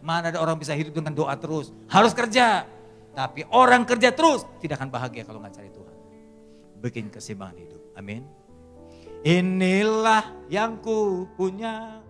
Mana ada orang bisa hidup dengan doa terus. Harus kerja. Tapi orang kerja terus tidak akan bahagia kalau gak cari Tuhan. Bikin keseimbangan hidup. Amin. Inilah yang ku punya.